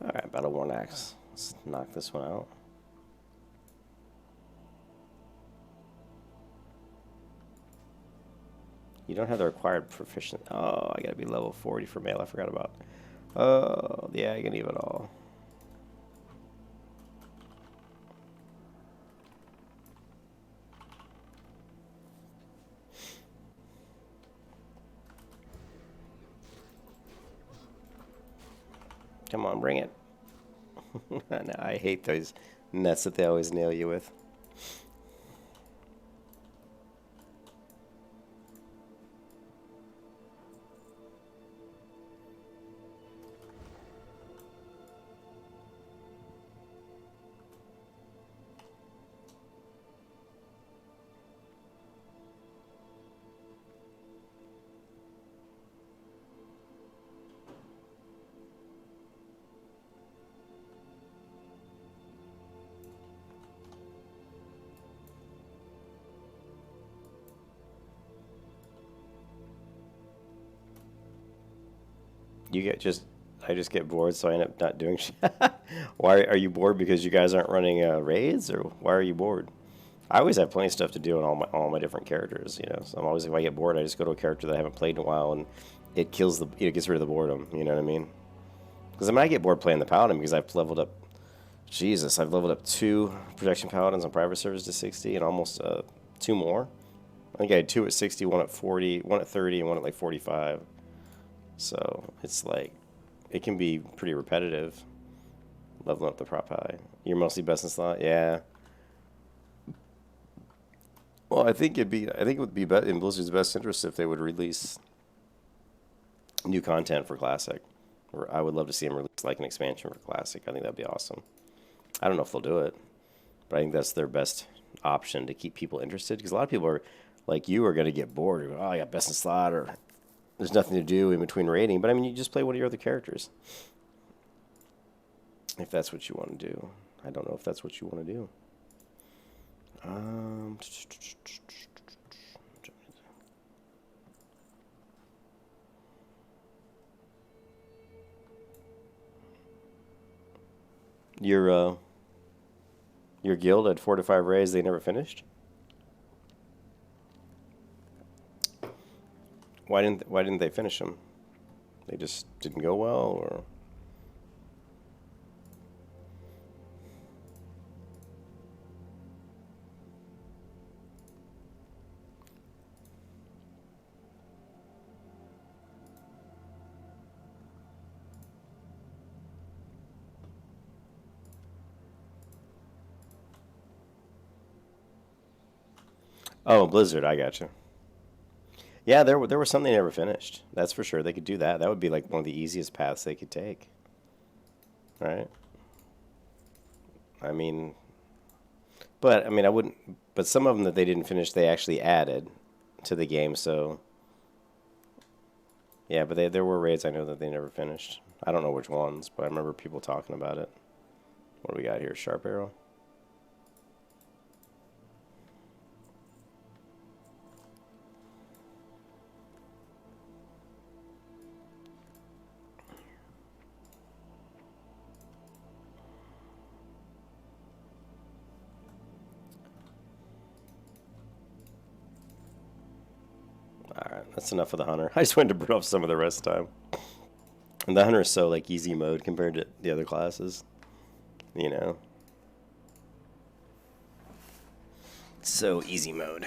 Alright, Battle Worn Axe. Let's knock this one out. You don't have the required proficient. Oh, I gotta be level 40 for male. I forgot about. Oh, yeah, I can leave it all. Come on, bring it. No, I hate those nets that they always nail you with. You get just, I just get bored, so I end up not doing shit. Why are you bored because you guys aren't running raids, or why are you bored? I always have plenty of stuff to do on all my different characters, you know. So I'm always, if I get bored, I just go to a character that I haven't played in a while, and it kills it gets rid of the boredom. You know what I mean? Because I mean, I get bored playing the paladin because I've leveled up. Jesus, I've leveled up 2 protection paladins on private servers to 60, and almost 2 more. I think I had 2 at 60, 1 at 40, 1 at 30, and 1 at like 45. So it's like it can be pretty repetitive. Leveling up the prop high. You're mostly best in slot, yeah. Well, I think it would be in Blizzard's best interest if they would release new content for Classic. Or I would love to see them release like an expansion for Classic. I think that'd be awesome. I don't know if they'll do it, but I think that's their best option to keep people interested. Because a lot of people are like you are going to get bored. Oh, I got best in slot, or there's nothing to do in between raiding. But I mean, you just play one of your other characters. If that's what you want to do. I don't know if that's what you want to do. Your guild had 4 to 5 raids they never finished? Why didn't they finish them? They just didn't go well, or oh, Blizzard, I got you. Yeah, there was something they never finished. That's for sure. They could do that. That would be like one of the easiest paths they could take. Right? I mean, but I mean, I wouldn't. But some of them that they didn't finish, they actually added to the game. So yeah, but there were raids I know that they never finished. I don't know which ones, but I remember people talking about it. What do we got here? Sharp arrow. Alright, that's enough of the hunter. I just wanted to burn off some of the rest time. And the hunter is so like easy mode compared to the other classes. You know? So easy mode.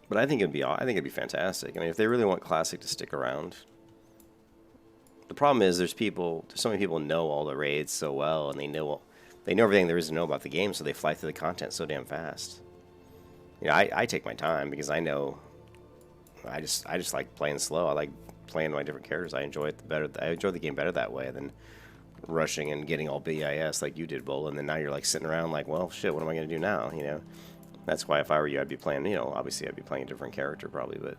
But I think it'd be fantastic. I mean, if they really want Classic to stick around, the problem is there's so many people know all the raids so well, and they know everything there is to know about the game, so they fly through the content so damn fast. You know, I take my time because I know I just like playing slow. I like playing my different characters. I enjoy it better. I enjoy the game better that way than rushing and getting all BIS like you did, Bull. And then now you're like sitting around like, well, shit, what am I gonna do now? You know. That's why if I were you, I'd be playing, you know, obviously I'd be playing a different character probably, but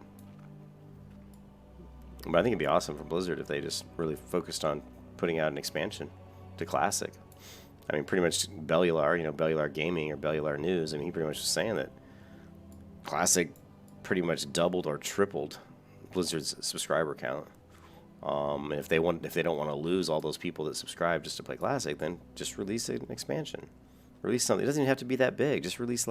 I think it'd be awesome for Blizzard if they just really focused on putting out an expansion to Classic. I mean, pretty much Bellular, you know, Bellular Gaming or Bellular News, I mean, he pretty much was saying that Classic pretty much doubled or tripled Blizzard's subscriber count. And if they don't want to lose all those people that subscribe just to play Classic, then just release an expansion. Release something. It doesn't even have to be that big. Just release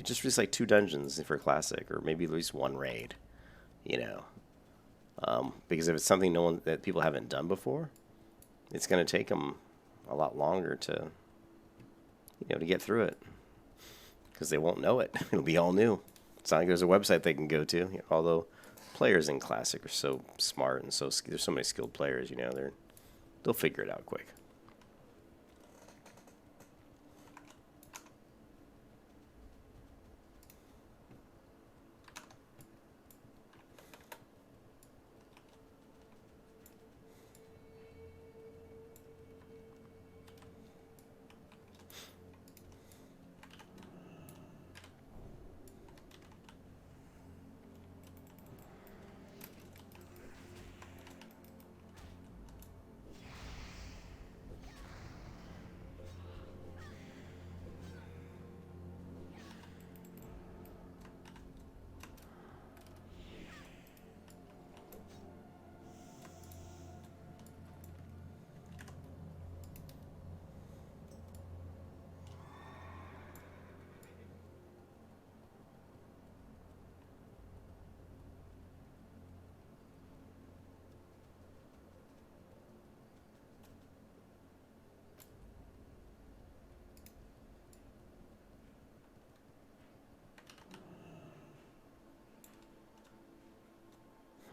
just release like 2 dungeons for Classic, or maybe at least 1 raid, you know. Because if it's something that people haven't done before, it's going to take them a lot longer to get through it, because they won't know it. It'll be all new. It's not like there's a website they can go to. Although players in Classic are so smart and there's so many skilled players, you know, they'll figure it out quick.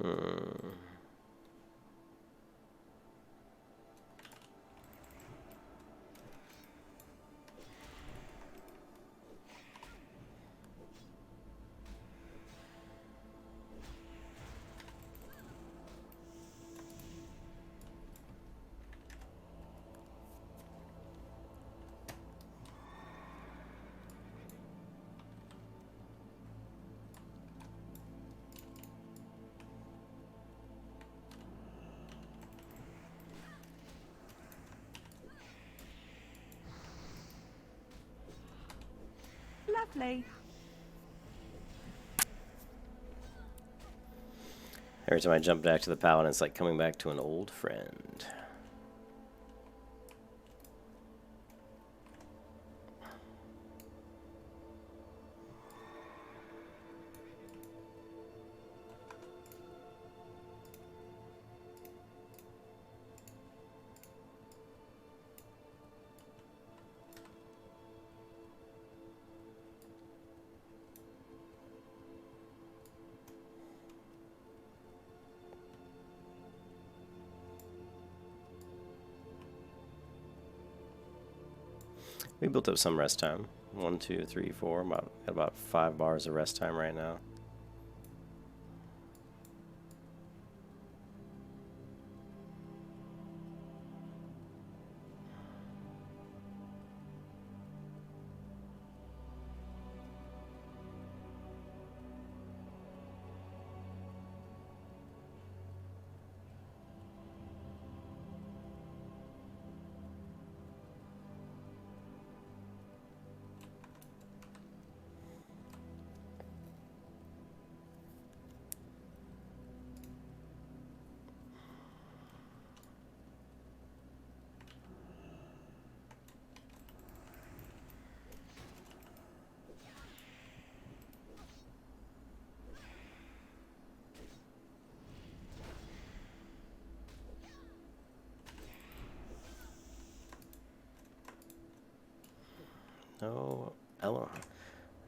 Hmm. Lovely. Every time I jump back to the paladin, it's like coming back to an old friend. We built up some rest time. 1, 2, 3, 4. About 5 bars of rest time right now.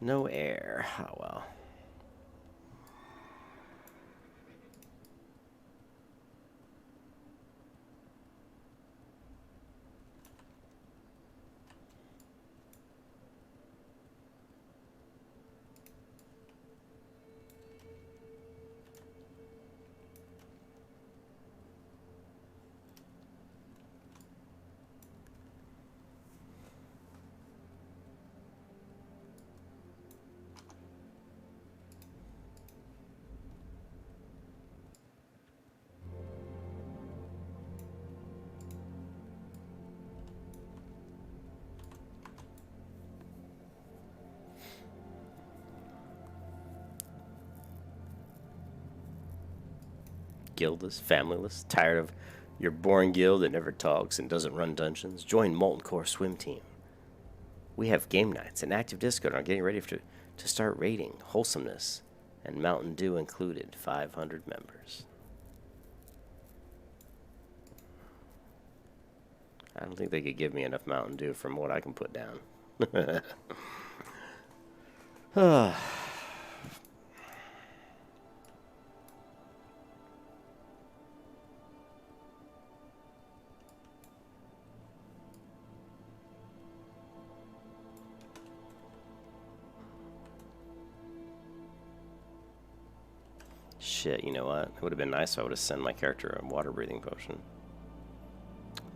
No air. Oh well. Guildless, familyless, tired of your boring guild that never talks and doesn't run dungeons? Join Molten Core Swim Team. We have game nights, an active Discord, and are getting ready to start raiding, wholesomeness, and Mountain Dew included. 500 members. I don't think they could give me enough Mountain Dew from what I can put down. Shit, you know what? It would have been nice if I would have sent my character a water breathing potion.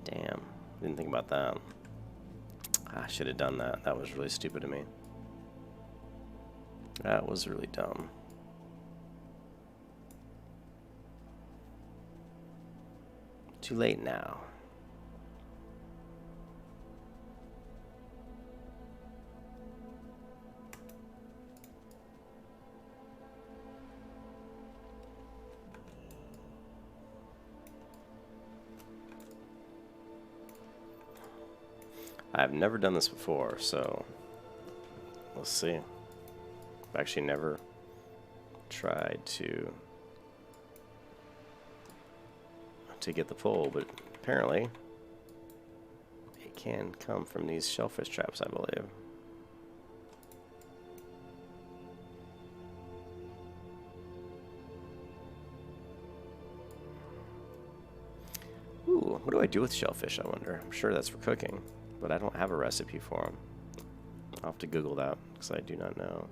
Damn, didn't think about that. I should have done that. That was really stupid of me. That was really dumb. Too late now. I've never done this before, so let's see. I've actually never tried to get the pull, but apparently it can come from these shellfish traps, I believe. I do with shellfish, I wonder? I'm sure that's for cooking, but I don't have a recipe for them. I'll have to Google that, because I do not know.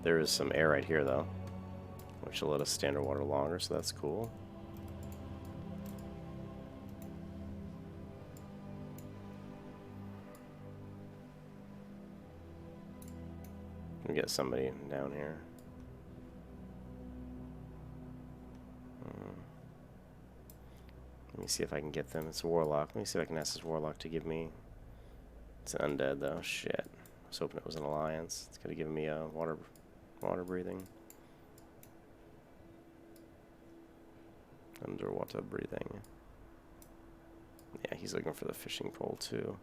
There is some air right here, though, which will let us stay underwater longer, so that's cool. We get somebody down here. Let me see if I can get them. It's a warlock. Let me see if I can ask this warlock to give me... It's an undead, though. Shit. I was hoping it was an alliance. It's gonna give me a water breathing. Underwater breathing. Yeah, he's looking for the fishing pole, too.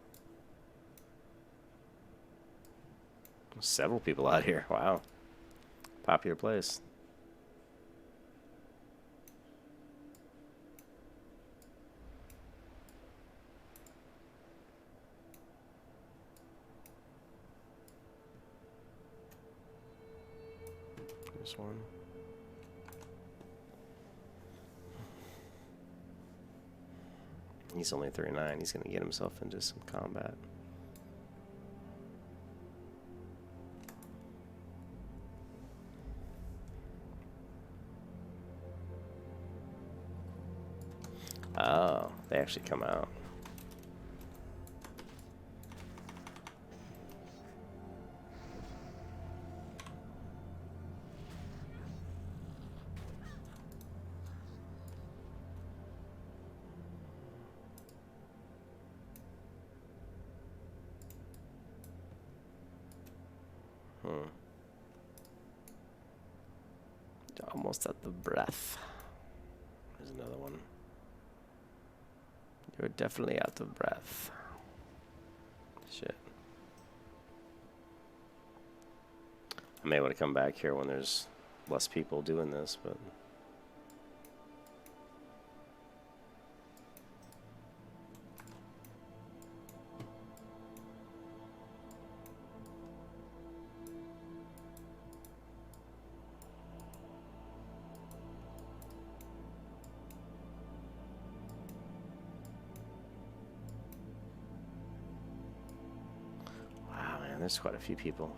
Several people out here. Wow. Popular place. This one. He's only 39. He's going to get himself into some combat. Oh, they actually come out. Almost at the breath. There's another one. You're definitely out of breath. Shit. I may want to come back here when there's less people doing this, but... There's quite a few people.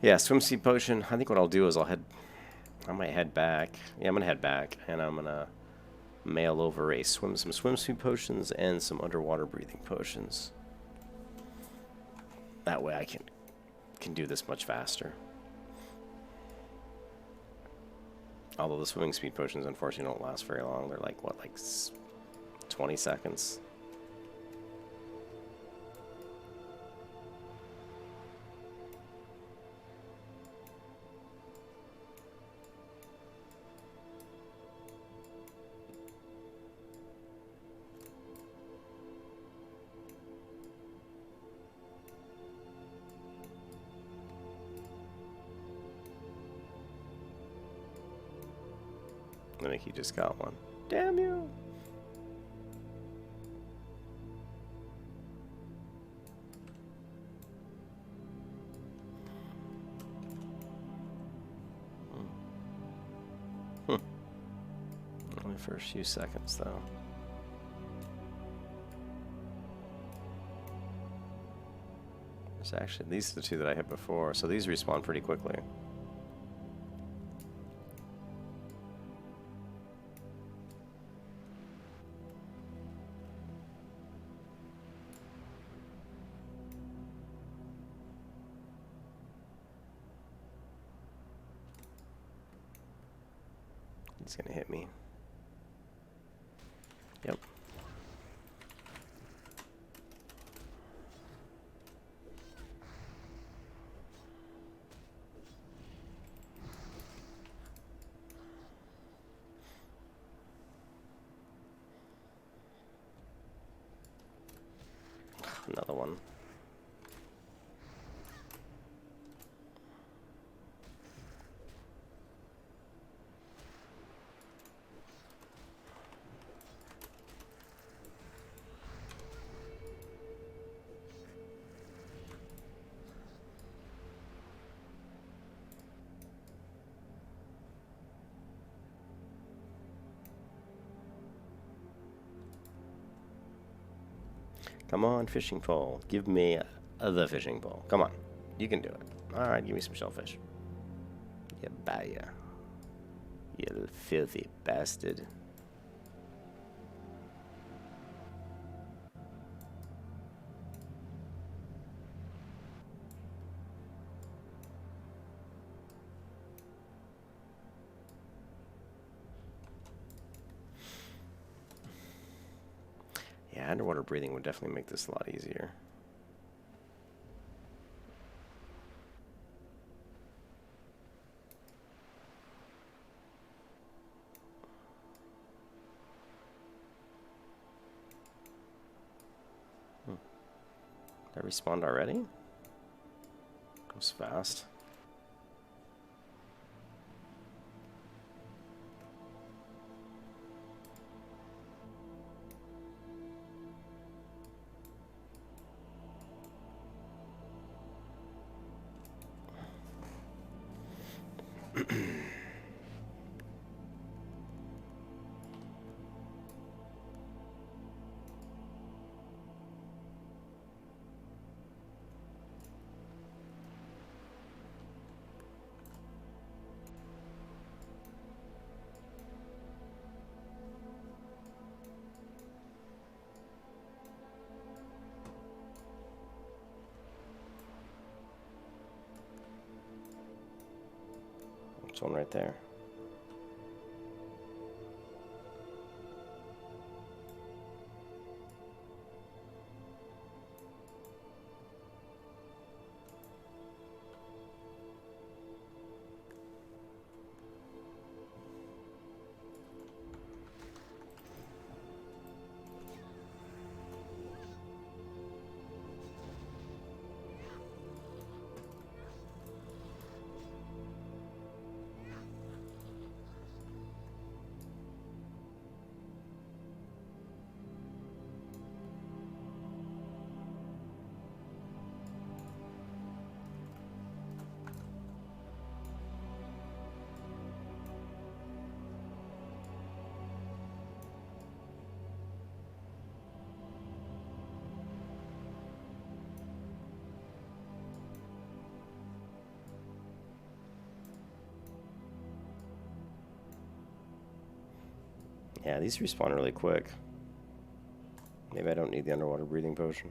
Yeah, swimsuit potion. I think what I'll do is I might head back. Yeah, I'm gonna head back, and I'm gonna mail over some swimsuit potions and some underwater breathing potions. That way I can do this much faster. Although the swimming speed potions unfortunately don't last very long. They're like what, like 20 seconds. I think he just got one. Damn you! Only for a few seconds, though. There's actually, these are the two that I hit before, so these respawn pretty quickly. He's gonna hit me. Yep. Another one. Come on, fishing pole. Give me the fishing pole. Come on. You can do it. Alright, give me some shellfish. You baya. You filthy bastard. Yeah, underwater breathing would definitely make this a lot easier. That respawned already? That was fast. There's one right there. Yeah, these respawn really quick. Maybe I don't need the underwater breathing potion.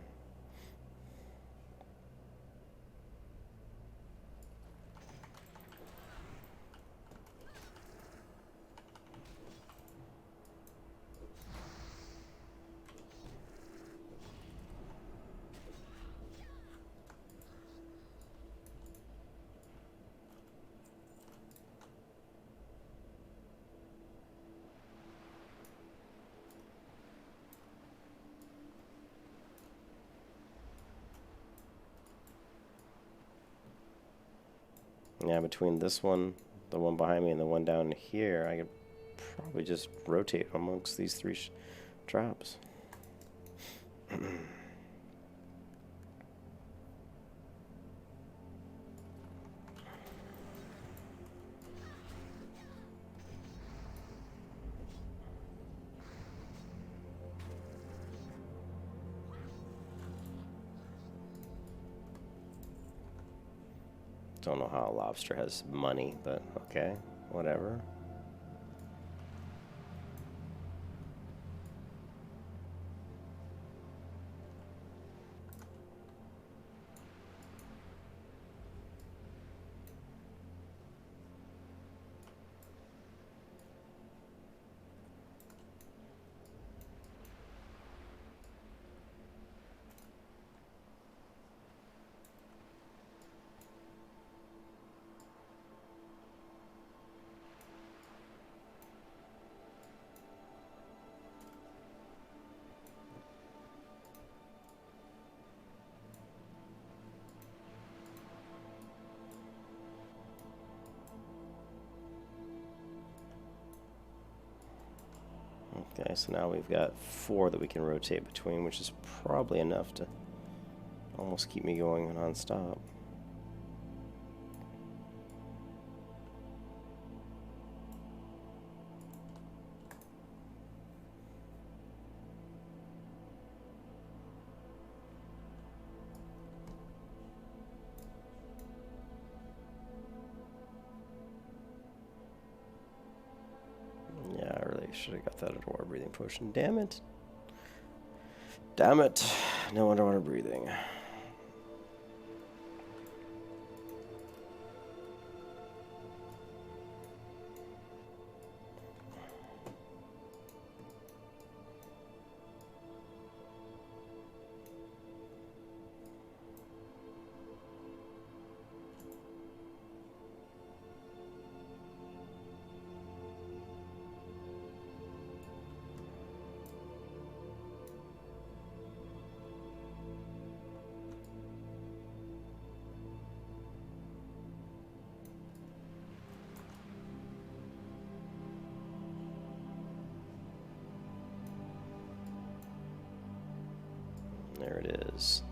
Yeah, between this one, the one behind me, and the one down here, I could probably just rotate amongst these three traps. Don't know how a lobster has money, but okay, whatever. Okay, so now we've got 4 that we can rotate between, which is probably enough to almost keep me going non-stop. should have got that underwater breathing potion. Damn it. Damn it. No underwater breathing. There it is.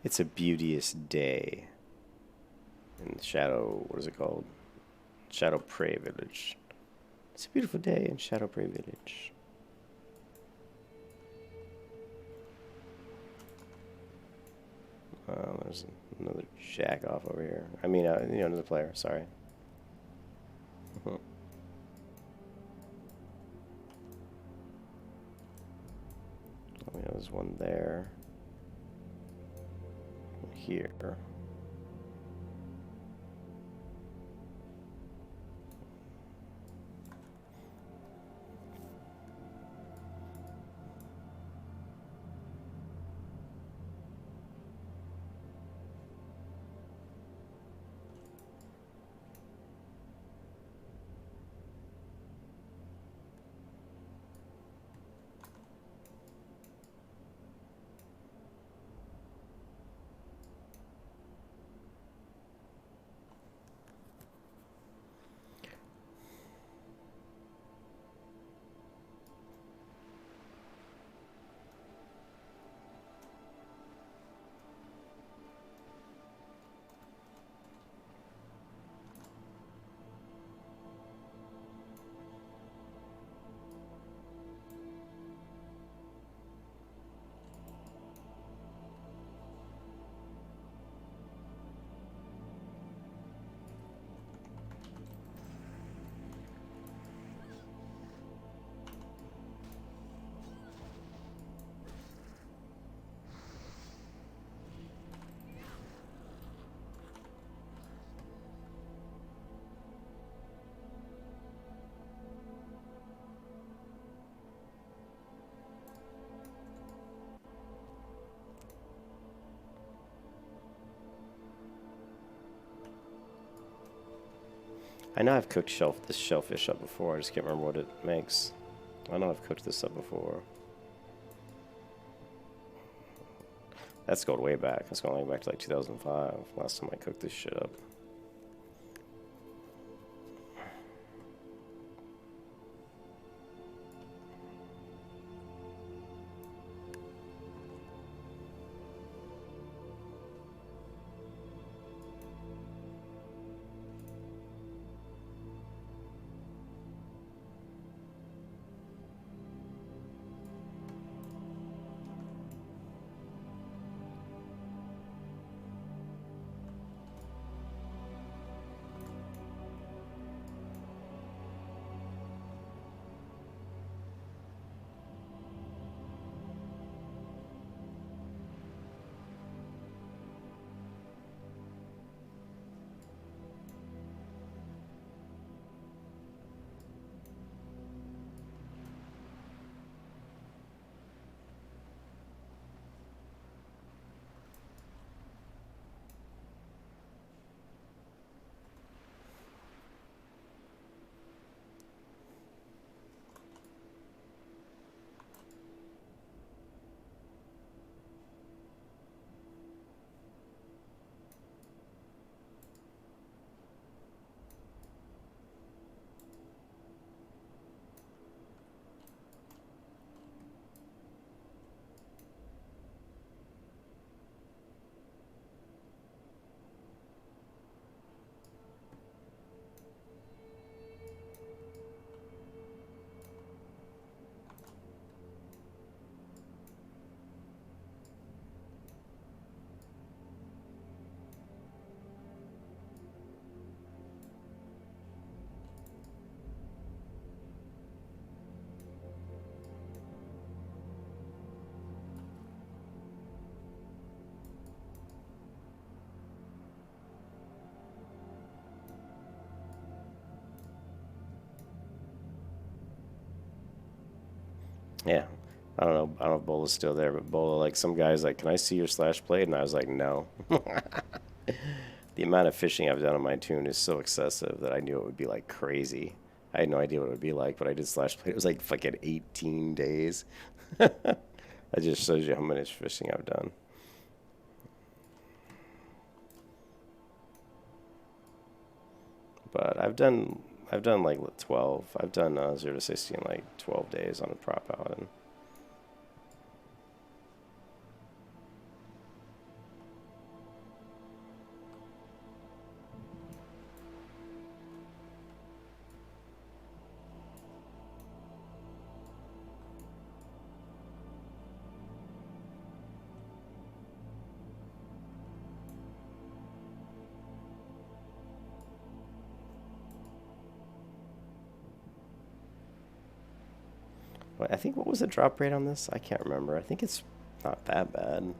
It's a beauteous day in Shadow, what is it called? Shadow Prey Village. It's a beautiful day in Shadow Prey Village. There's another jack off over here. I mean, another player, sorry. There's one there. Here. I know I've cooked this shellfish up before. I just can't remember what it makes. I know I've cooked this up before. That's going way back. That's going way back to like 2005. Last time I cooked this shit up. Yeah. I don't know. I don't know if Bola's still there, but Bola, like, some guy's like, "Can I see your slash blade?" And I was like, "No." The amount of fishing I've done on my tune is so excessive that I knew it would be like crazy. I had no idea what it would be like, but I did slash blade. It was like fucking 18 days. That just shows you how much fishing I've done. But I've done like 12. I've done 0 to 60 in like 12 days on a prop paladin. I think, what was the drop rate on this? I can't remember. I think it's not that bad.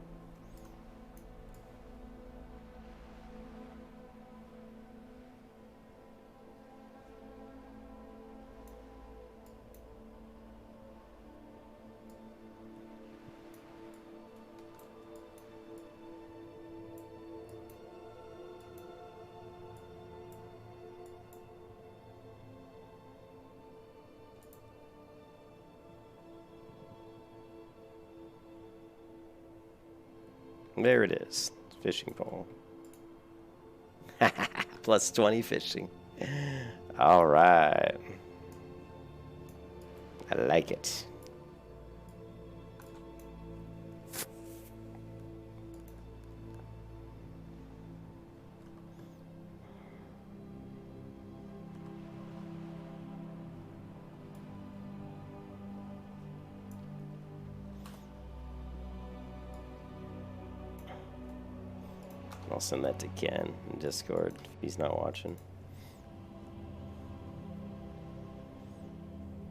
There it is. Fishing pole. Plus 20 fishing. All right. I like it. I'll send that to Ken in Discord if he's not watching.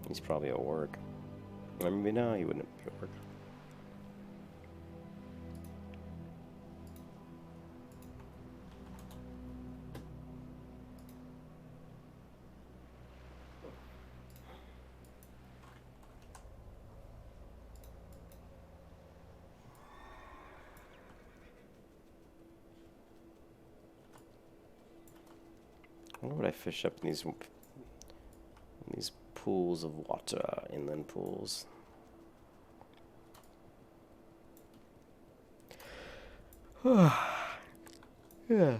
He's probably at work. Or maybe no, he wouldn't be at work. I wonder what I fish up in these pools of water, inland pools. Yeah.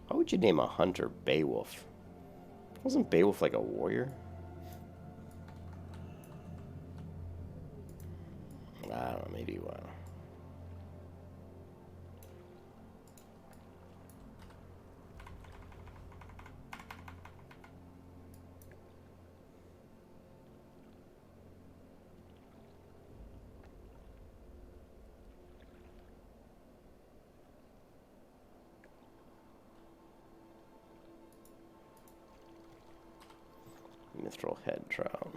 How would you name a hunter Beowulf? Wasn't Beowulf like a warrior? I don't know, maybe what. Mithril head trout.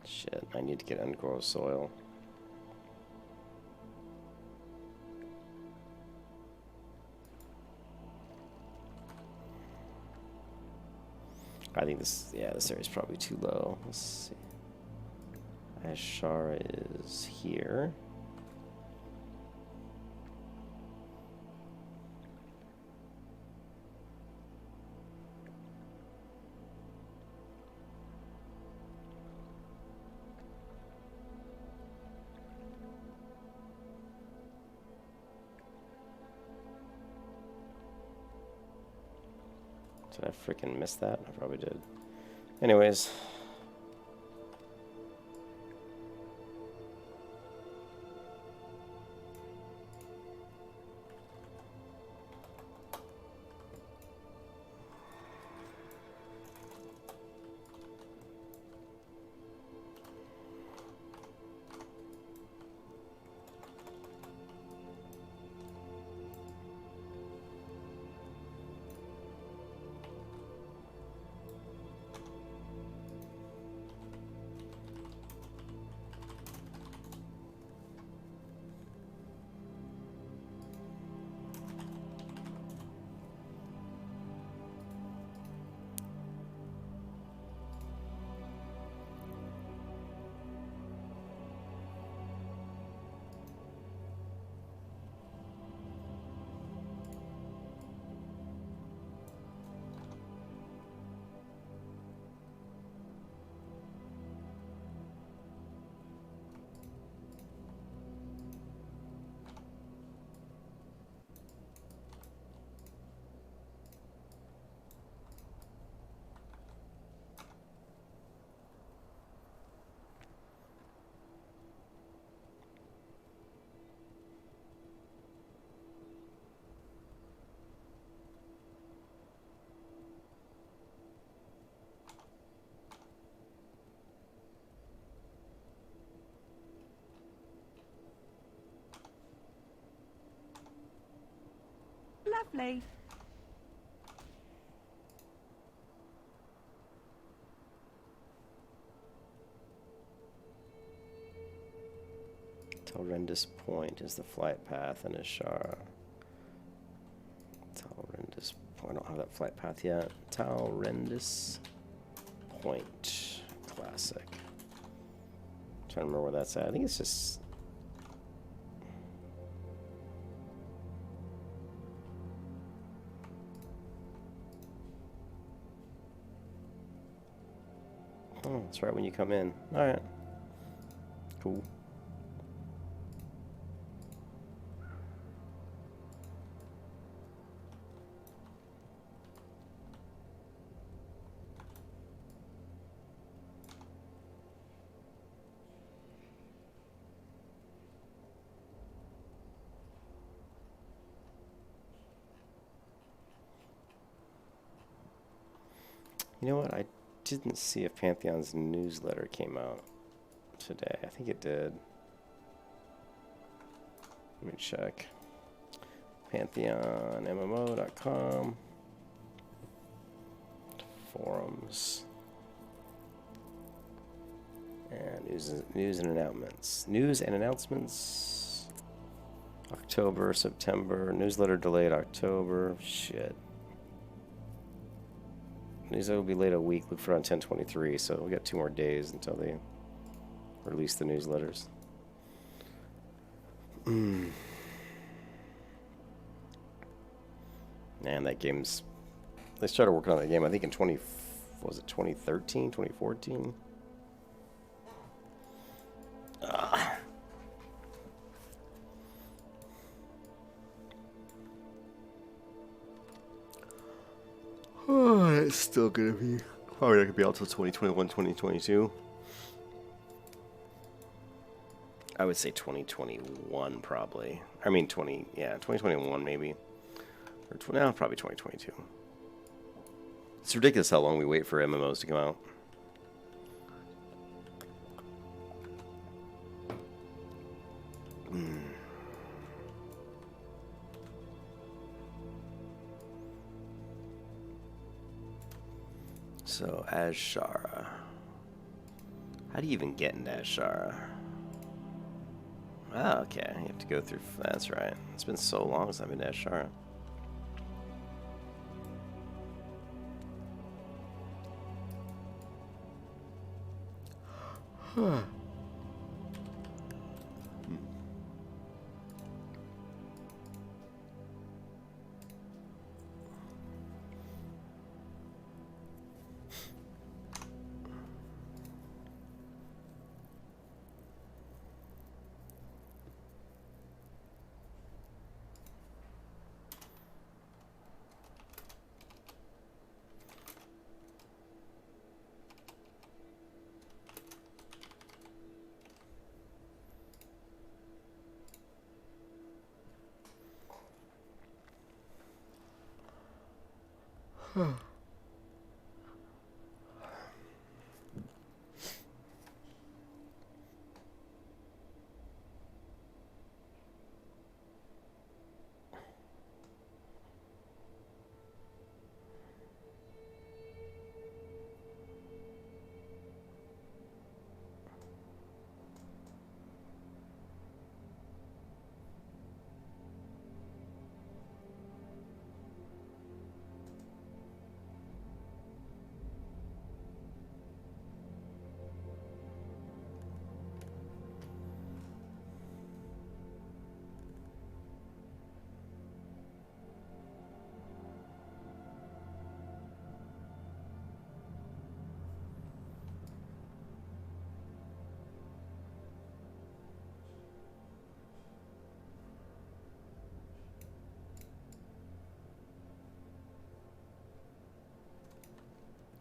Shit, I need to get ungrow soil. I think this area is probably too low. Let's see. Ashara is here. Did I freaking miss that? I probably did. Anyways. Lovely. Horrendous Point is the flight path in Ashara. Horrendous Point. I don't have that flight path yet. Horrendous Point. Classic. I'm trying to remember where that's at. I think it's just. Oh, that's right when you come in. Alright. Cool. You know what? I didn't see if Pantheon's newsletter came out today. I think it did. Let me check. PantheonMMO.com. Forums. And news and announcements. News and announcements. October, September. Newsletter delayed October. Shit. These will be late a week. Look for it on 10/23, so we got 2 more days until they release the newsletters. Man, that game's... They started working on that game, I think, in 2013, 2014? Oh, it's still gonna be probably not gonna be out till 2021, 2022. I would say 2021 probably. I mean 2021 maybe. Or no, probably 2022. It's ridiculous how long we wait for MMOs to come out. So, Ashara. How do you even get into Ashara? Ah, okay. You have to go through... That's right. It's been so long since I've been to Ashara. Huh.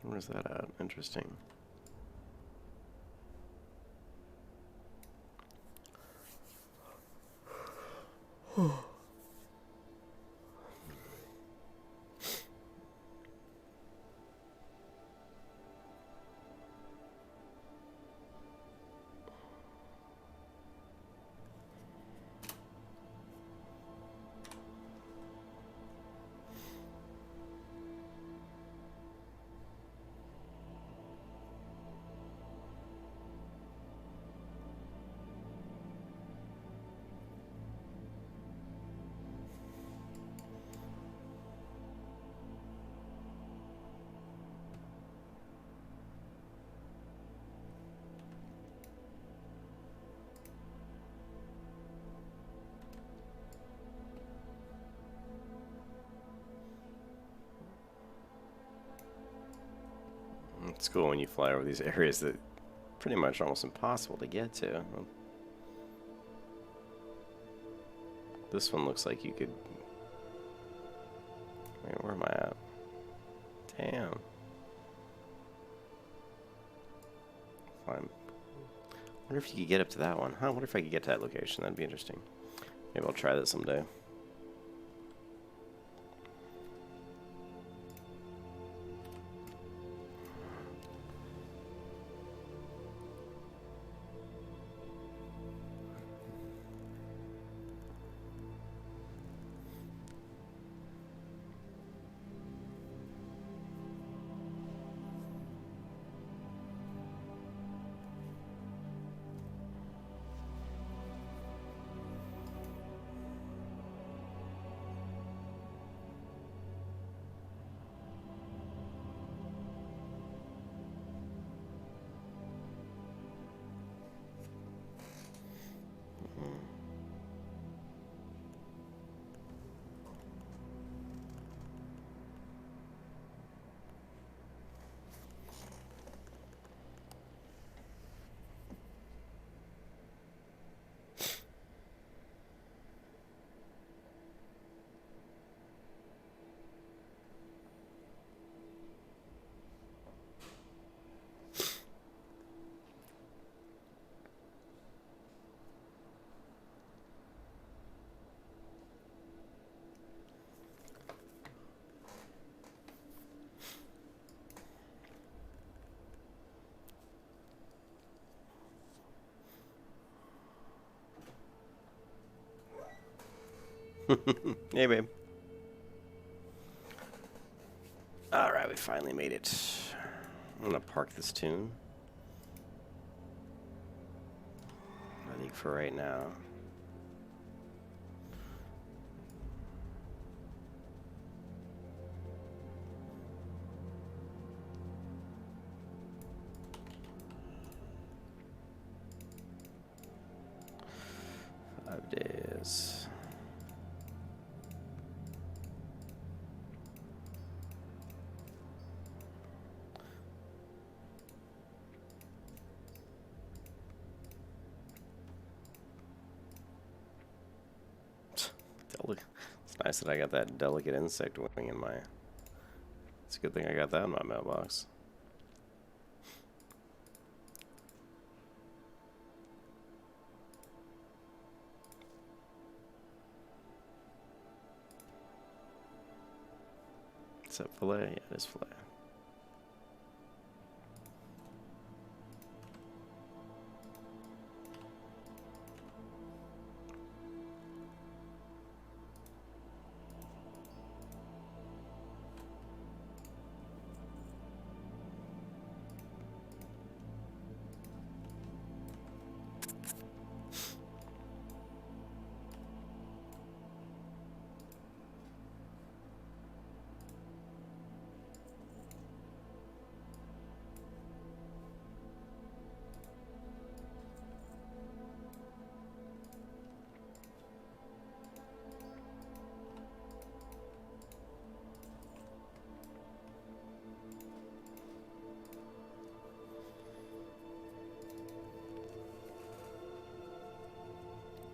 Where's that at? Interesting. It's cool when you fly over these areas that pretty much almost impossible to get to. This one looks like you could... Wait, where am I at? Damn. Fine. Wonder if you could get up to that one. Huh? I wonder if I could get to that location. That'd be interesting. Maybe I'll try that someday. Hey, babe. Alright, we finally made it. I'm gonna park this tune. I think for right now. Five days. It's nice that I got that delicate insect wing in my... It's a good thing I got that in my mailbox. Is that filet? Yeah, it is filet.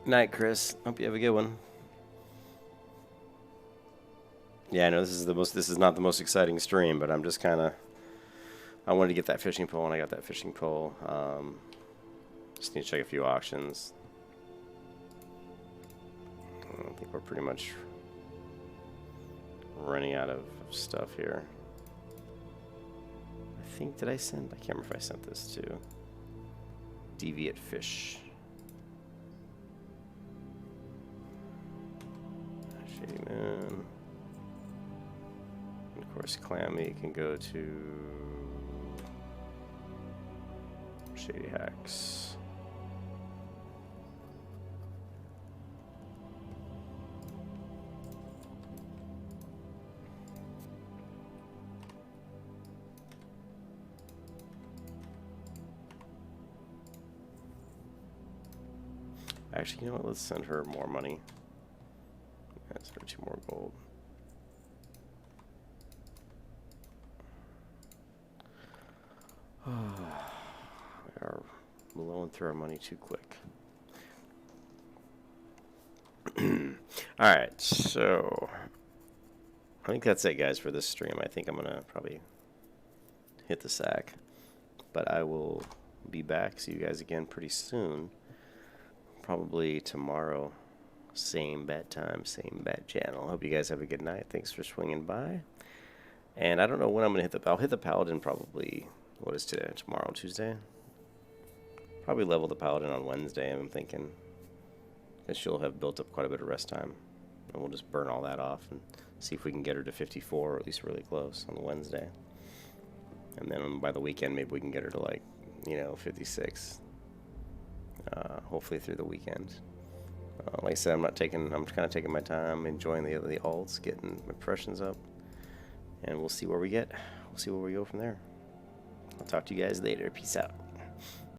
Night, Chris. Hope you have a good one. Yeah, I know this is not the most exciting stream, but I'm just kind of... I wanted to get that fishing pole, and I got that fishing pole. Just need to check a few auctions. I think we're pretty much running out of stuff here. I think, did I send? I can't remember if I sent this to Deviate Fish. Shady Moon. And of course, Clammy can go to Shady Hacks. Actually, you know what? Let's send her more money. Let's send her 2 more gold. We are blowing through our money too quick. Alright, so I think that's it, guys, for this stream. I think I'm going to probably hit the sack. But I will be back. See you guys again pretty soon. Probably tomorrow. Same bat time, same bat channel. Hope you guys have a good night. Thanks for swinging by. And I don't know when I'm going to hit the... I'll hit the Paladin probably... What is today? Tomorrow, Tuesday? Probably level the Paladin on Wednesday, I'm thinking. Because she'll have built up quite a bit of rest time. And we'll just burn all that off and see if we can get her to 54, or at least really close on Wednesday. And then by the weekend, maybe we can get her to, like, you know, 56. Hopefully through the weekend. Like I said, I'm kind of taking my time, enjoying the alts, getting my impressions up. And we'll see where we get. We'll see where we go from there. I'll talk to you guys later. Peace out.